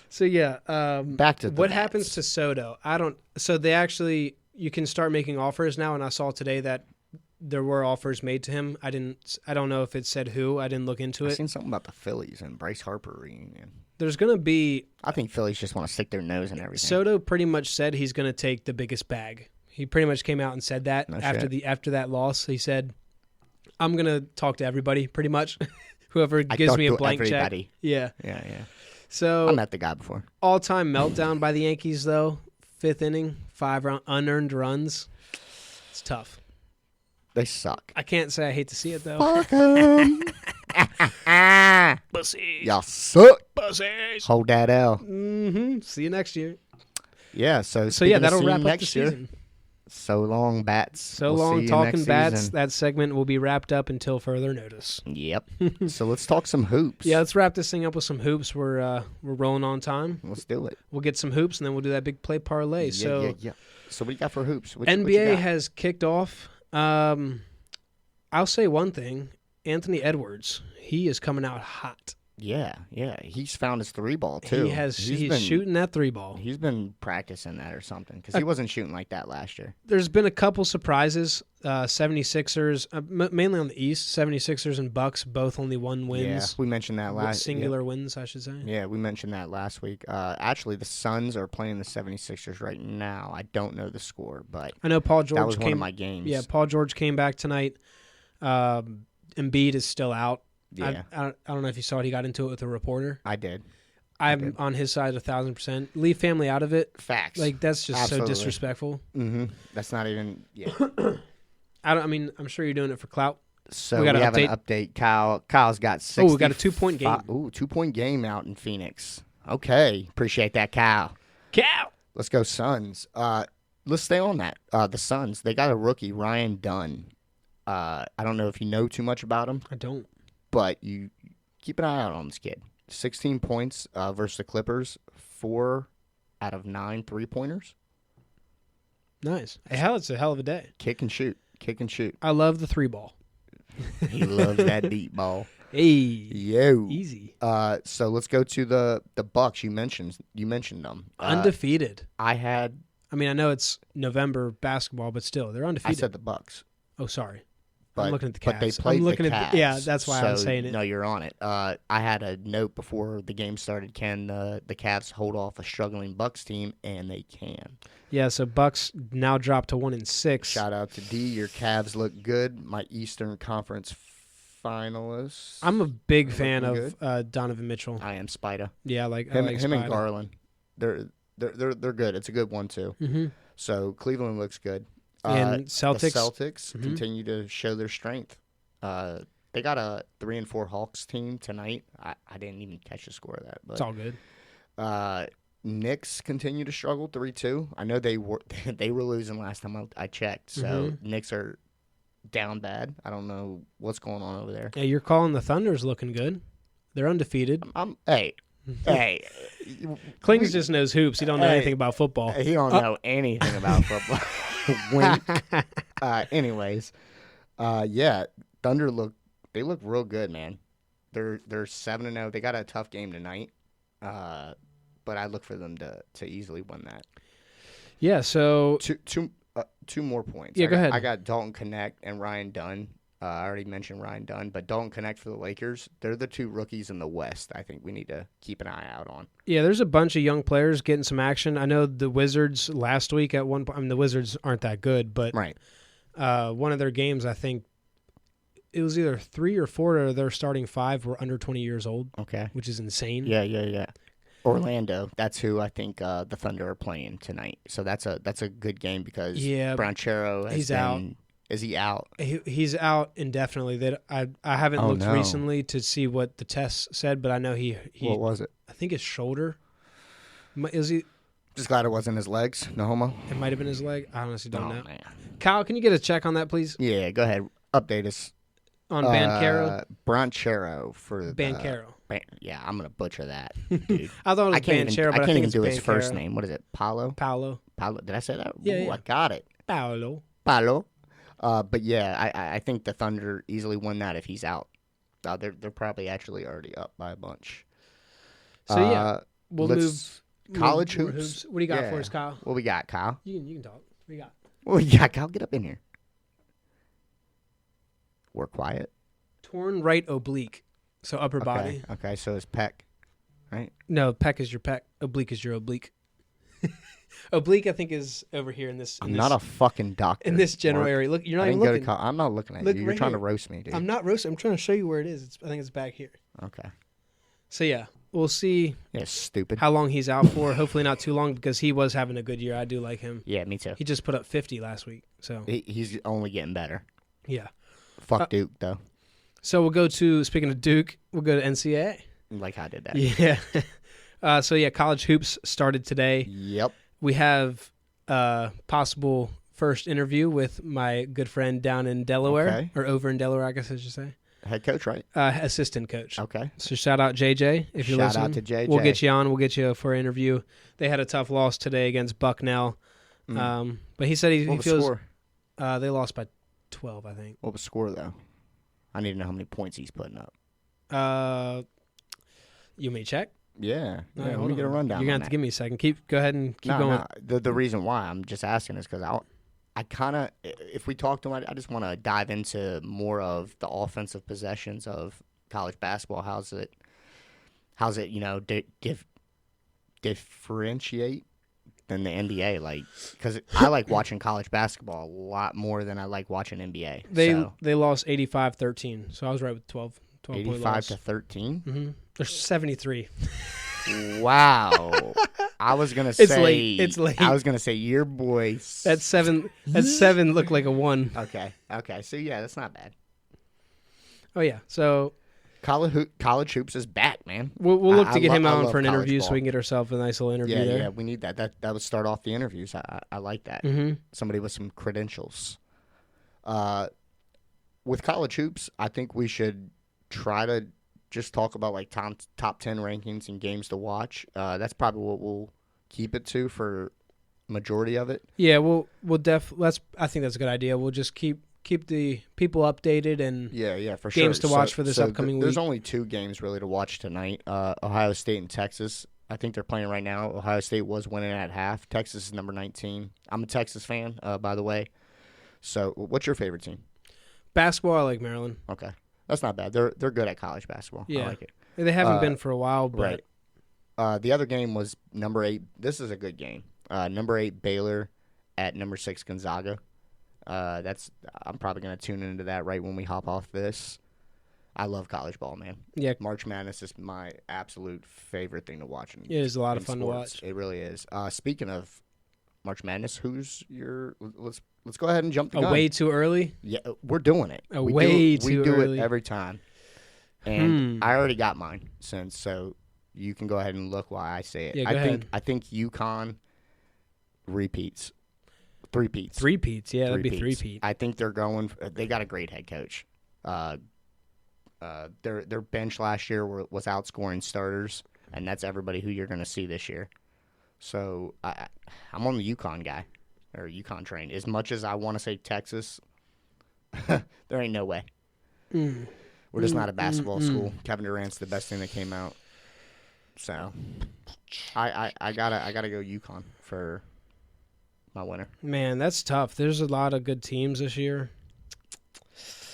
So yeah, back to the what bats. happens to Soto? So they actually, you can start making offers now, and I saw today that there were offers made to him. I don't know if it said who. I didn't look into it. I've seen something about the Phillies and Bryce Harper reunion. There's gonna be. I think Phillies just want to stick their nose in everything. Soto pretty much said he's gonna take the biggest bag. He pretty much came out and said that after that loss. He said, "I'm gonna talk to everybody, pretty much. Whoever gives me a blank everybody. check." Yeah. So I met the guy before. All-time meltdown by the Yankees, though. 5th inning, 5 unearned runs. It's tough. They suck. I can't say I hate to see it, though. Fuck 'em. Pussies. Y'all suck. Pussies. Hold that L. See you next year. Yeah, so yeah, that'll wrap up the next year. season. So long, bats. So we'll long, see you talking next bats. season. That segment will be wrapped up until further notice. Yep. So let's talk some hoops. Yeah, let's wrap this thing up with some hoops. We're rolling on time. Let's do it. We'll get some hoops, and then we'll do that big play parlay. Yeah. So what do you got for hoops? What NBA you got? has kicked off. I'll say one thing. Anthony Edwards, he is coming out hot. Yeah. He's found his 3-ball too. He's shooting that 3-ball. He's been practicing that or something because he wasn't shooting like that last year. There's been a couple surprises. 76ers, mainly on the East. 76ers and Bucks, both only 1 wins. Yeah, we mentioned that last. Singular wins, I should say. Yeah, we mentioned that last week. Actually, the Suns are playing the 76ers right now. I don't know the score, but I know Paul George. That was one of my games. Yeah, Paul George came back tonight. Embiid is still out. Yeah. I don't know if you saw it. He got into it with a reporter. I did. I'm on his side 1,000%. Leave family out of it. Facts. Like, that's just Absolutely. so disrespectful. That's not even. Yeah. I'm sure you're doing it for clout. So we have an update. Kyle's got 60. Oh, we got a 2-point game. 2-point game out in Phoenix. Okay, appreciate that, Kyle. Let's go Suns. Let's stay on that. The Suns. They got a rookie, Ryan Dunn. I don't know if you know too much about him. I don't. But you keep an eye out on this kid. 16 points versus the Clippers. 4 out of 9 3-pointers. Nice. It's a hell of a day. Kick and shoot. I love the 3-ball. He loves that deep ball. Hey. Yo. Easy. So let's go to the Bucks. You mentioned them. Undefeated. I know it's November basketball, but still, they're undefeated. I said the Bucks. Oh, sorry. But, I'm looking at the Cavs. But they played the Cavs. Yeah, that's why I was saying it. No, you're on it. I had a note before the game started. Can the Cavs hold off a struggling Bucks team? And they can. Yeah, so Bucks now dropped to 1-6. Shout out to D. Your Cavs look good. My Eastern Conference finalists. I'm a big fan of Donovan Mitchell. I am Spida. Yeah, I like him Spida. and Garland. They're good. It's a good one too. Mm-hmm. So Cleveland looks good. And Celtics. The Celtics continue to show their strength. They got a 3-4 Hawks team tonight. I didn't even catch the score of that. But, it's all good. Knicks continue to struggle 3-2. I know they were losing last time I checked. So Knicks are down bad. I don't know what's going on over there. Yeah, you're calling the Thunder's looking good. They're undefeated. Hey, Hey, Clings just knows hoops. He don't know anything about football. He don't know anything about football. Wink. Anyways, yeah, Thunder look real good, man. They're 7-0. They got a tough game tonight, but I look for them to easily win that. Yeah. So two more points. Yeah, go ahead. I got Dalton Connect and Ryan Dunn. I already mentioned Ryan Dunn, but Dalton Connect for the Lakers. They're the two rookies in the West I think we need to keep an eye out on. Yeah, there's a bunch of young players getting some action. I know the Wizards last week at one point. I mean, the Wizards aren't that good, but right. One of their games, I think it was either 3 or 4 of their starting 5 were under 20 years old. Okay, which is insane. Yeah. Orlando. That's who I think the Thunder are playing tonight. So that's a good game because Bronchero he's out. Is he out? He's out indefinitely. That I haven't looked recently to see what the tests said, but I know he. What was it? I think his shoulder. Is he? Just glad it wasn't his legs. No homo. It might have been his leg. I honestly don't know. Man. Kyle, can you get a check on that, please? Yeah, go ahead. Update us. On Banchero? Bronchero for Banchero. Yeah, I'm going to butcher that, dude. I thought it was Banchero, but I think can't even it's do his Banchero. first name. What is it? Paulo? Paolo. Did I say that? Yeah, Ooh, I got it. Paolo. But yeah, I think the Thunder easily won that if he's out. They're probably actually already up by a bunch. So yeah, we'll move college hoops. What do you got for us, Kyle? What we got, Kyle? You can talk. What do you got? What you got, Kyle? Get up in here. We're quiet. Torn right oblique, so upper body. Okay, so it's pec, right? No, pec is your pec. Oblique is your oblique. Oblique, I think, is over here in this. I'm not a fucking doctor. In this general area. Look, you're not even looking. I'm not looking at you. You're trying to roast me, dude. I'm not roasting. I'm trying to show you where it is. I think it's back here. Okay. So yeah, we'll see. Yeah, stupid. How long he's out for? Hopefully not too long because he was having a good year. I do like him. Yeah, me too. He just put up 50 last week, so he's only getting better. Yeah. Fuck Duke though. So we'll go to, speaking of Duke, we'll go to NCAA. Like I did that. Yeah. So yeah, college hoops started today. Yep. We have possible first interview with my good friend down in Delaware, or over in Delaware, I guess I should say. Head coach, right? Assistant coach. Okay. So shout out JJ if you're listening. Shout out to JJ. We'll get you on. We'll get you for an interview. They had a tough loss today against Bucknell, but he said he feels. Score? They lost by 12, I think. What was the score though? I need to know how many points he's putting up. You may check. Yeah. Let me get a rundown. You're gonna have to give me a second. Go ahead and keep going. No. The reason why I'm just asking is because I kind of, if we talk to him, I just want to dive into more of the offensive possessions of college basketball. How's it differentiate than the NBA? Like, because I like watching college basketball a lot more than I like watching NBA. They lost 85-13, so I was right with 12 85-13. Mm-hmm. There's 73. Wow. I was gonna say it's late. I was gonna say your boys. That 7 looked like a 1. Okay. So yeah, that's not bad. Oh yeah. So college hoops is back, man. We'll look to get him on for an interview so we can get ourselves a nice little interview there. Yeah, we need that. That would start off the interviews. I like that. Mm-hmm. Somebody with some credentials. With college hoops, I think we should try to just talk about like top 10 rankings and games to watch. That's probably what we'll keep it to for majority of it. Yeah, we'll I think that's a good idea. We'll just keep the people updated and for sure. Games to watch for this upcoming week. There's only 2 games really to watch tonight. Ohio State and Texas. I think they're playing right now. Ohio State was winning at half. Texas is number 19. I'm a Texas fan, by the way. So, what's your favorite team? Basketball, I like Maryland. Okay. That's not bad. They're good at college basketball. Yeah. I like it. They haven't been for a while, but right. The other game was number 8. This is a good game. Number 8 Baylor at number 6 Gonzaga. I'm probably going to tune into that right when we hop off this. I love college ball, man. Yeah. March Madness is my absolute favorite thing to watch. It is a lot of fun sports. to watch. It really is. Speaking of March Madness, who's your? Let's go ahead and jump the gun. Way too early? Yeah, we're doing it. We do it every time. And I already got mine, so you can go ahead and look while I say it. Yeah, go ahead. I think UConn repeats. Three-peats. Yeah, that'd be three-peat. I think they got a great head coach. Their bench last year was outscoring starters. and that's everybody who you're going to see this year. So I'm on the UConn guy, or UConn train. As much as I want to say Texas, there ain't no way. We're just not a basketball school. Kevin Durant's the best thing that came out. So I gotta go UConn for my winner. Man, that's tough. There's a lot of good teams this year.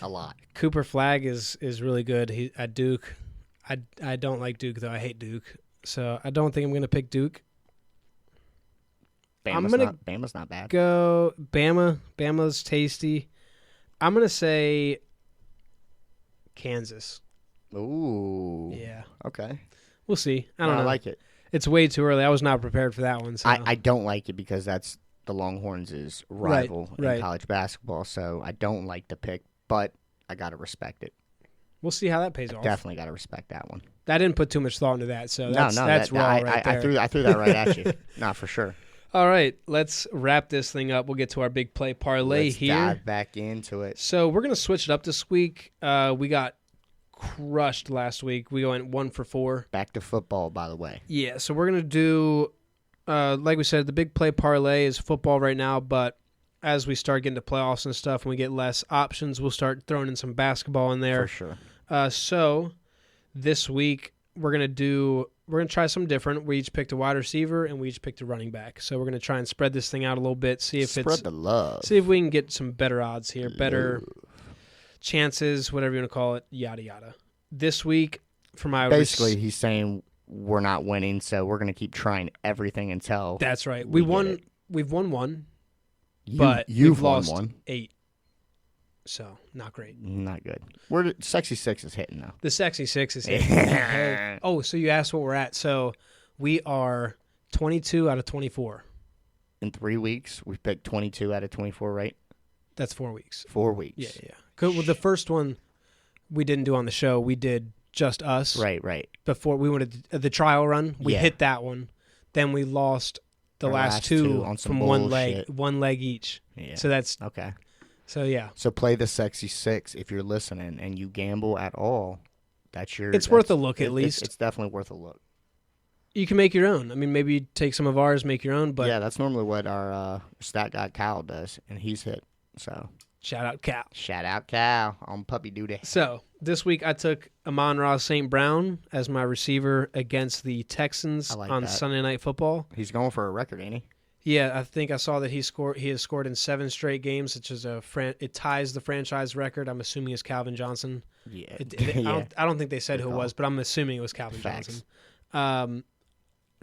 A lot. Cooper Flagg is really good. At Duke. I don't like Duke though. I hate Duke. So I don't think I'm gonna pick Duke. Bama's not bad. Go Bama. Bama's tasty. I'm gonna say Kansas. Ooh. Yeah. Okay. We'll see. I don't know. I like it. It's way too early. I was not prepared for that one. So. I don't like it because that's the Longhorns' rival in college basketball. So I don't like the pick, but I got to respect it. We'll see how that pays off. Definitely got to respect that one. I didn't put too much thought into that. So that's raw right there. I threw that right at you. Not for sure. All right, let's wrap this thing up. We'll get to our big play parlay here. Let's dive back into it. So we're going to switch it up this week. We got crushed last week. We went 1 for 4. Back to football, by the way. Yeah, so we're going to do, like we said, the big play parlay is football right now, but as we start getting to playoffs and stuff and we get less options, we'll start throwing in some basketball in there. For sure. So this week we're going to try something different. We each picked a wide receiver and we each picked a running back. So we're going to try and spread this thing out a little bit, see if the love. See if we can get some better odds here, better chances, whatever you want to call it, yada yada. This week for my he's saying we're not winning, so we're going to keep trying everything until that's right. We've won one, but you've we've lost won 8. So, not great. Not good. Sexy 6 is hitting, though. The Sexy 6 is hitting. Oh, so you asked what we're at. So, we are 22 out of 24. In 3 weeks, we've picked 22 out of 24, right? That's 4 weeks. 4 weeks. Yeah. Well, the first one we didn't do on the show. We did just us. Right. Before we went to the trial run. We hit that one. Then we lost the last two on from bullshit. one leg each. Yeah. So that's okay. So yeah. So play the Sexy 6 if you're listening and you gamble at all. It's worth a look at least. It's definitely worth a look. You can make your own. I mean, maybe take some of ours, make your own. But yeah, that's normally what our stat guy Cal does, and he's hit. So shout out Cal on puppy duty. So this week I took Amon-Ra St. Brown as my receiver against the Texans on Sunday Night Football. He's going for a record, ain't he? Yeah, I think I saw that he has scored in 7 straight games, which is it ties the franchise record. I'm assuming it's Calvin Johnson. Yeah. I don't think they said who it was, but I'm assuming it was Calvin Johnson.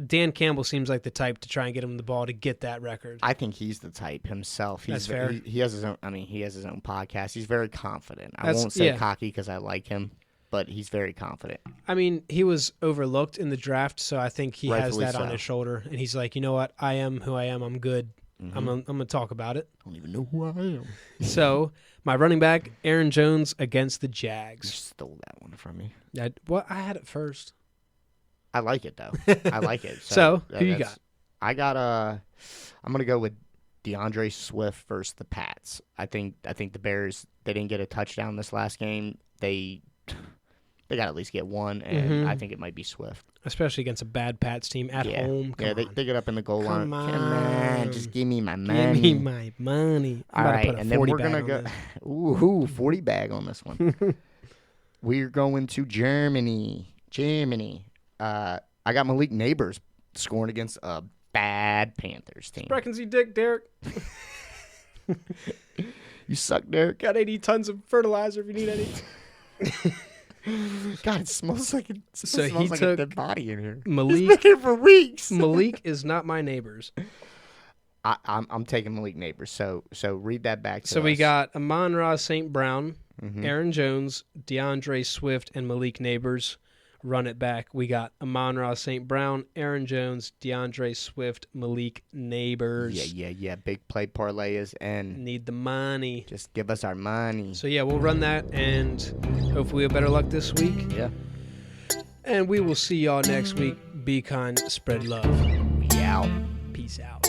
Dan Campbell seems like the type to try and get him the ball to get that record. I think he's the type himself. That's fair. He has his own. I mean, he has his own podcast. He's very confident. I won't say cocky because I like him, but he's very confident. I mean, he was overlooked in the draft, so I think he Rightfully has that on his shoulder, and he's like, you know what? I am who I am. I'm good. Mm-hmm. I'm gonna talk about it. I don't even know who I am. So my running back, Aaron Jones against the Jags. You stole that one from me. I had it first. I like it though. I like it. So who you got? I got I'm gonna go with DeAndre Swift versus the Pats. I think the Bears, they didn't get a touchdown this last game. They got to at least get one, and I think it might be Swift. Especially against a bad Pats team at home. They get up in the goal line. Come on, just give me my money. Give me my money. All right, and then we're gonna go. Ooh, 40 bag on this one. We're going to Germany. I got Malik Neighbors scoring against a bad Panthers team. Sprechen Sie dick, Derek. You suck, Derek. Got 80 tons of fertilizer if you need any. God, it smells like a dead body in here. Malik. He's been here for weeks. Malik is not my neighbors. I'm taking Malik Neighbors. So read that back to us. So we got Amon-Ra St. Brown, Aaron Jones, DeAndre Swift, and Malik Neighbors. Run it back. We got Amon-Ra St. Brown, Aaron Jones, DeAndre Swift, Malik Neighbors. Yeah. Big play parlay is in. Need the money. Just give us our money. So, yeah, we'll run that, and hopefully we have better luck this week. Yeah. And we will see y'all next week. Be kind, spread love. We out. Peace out.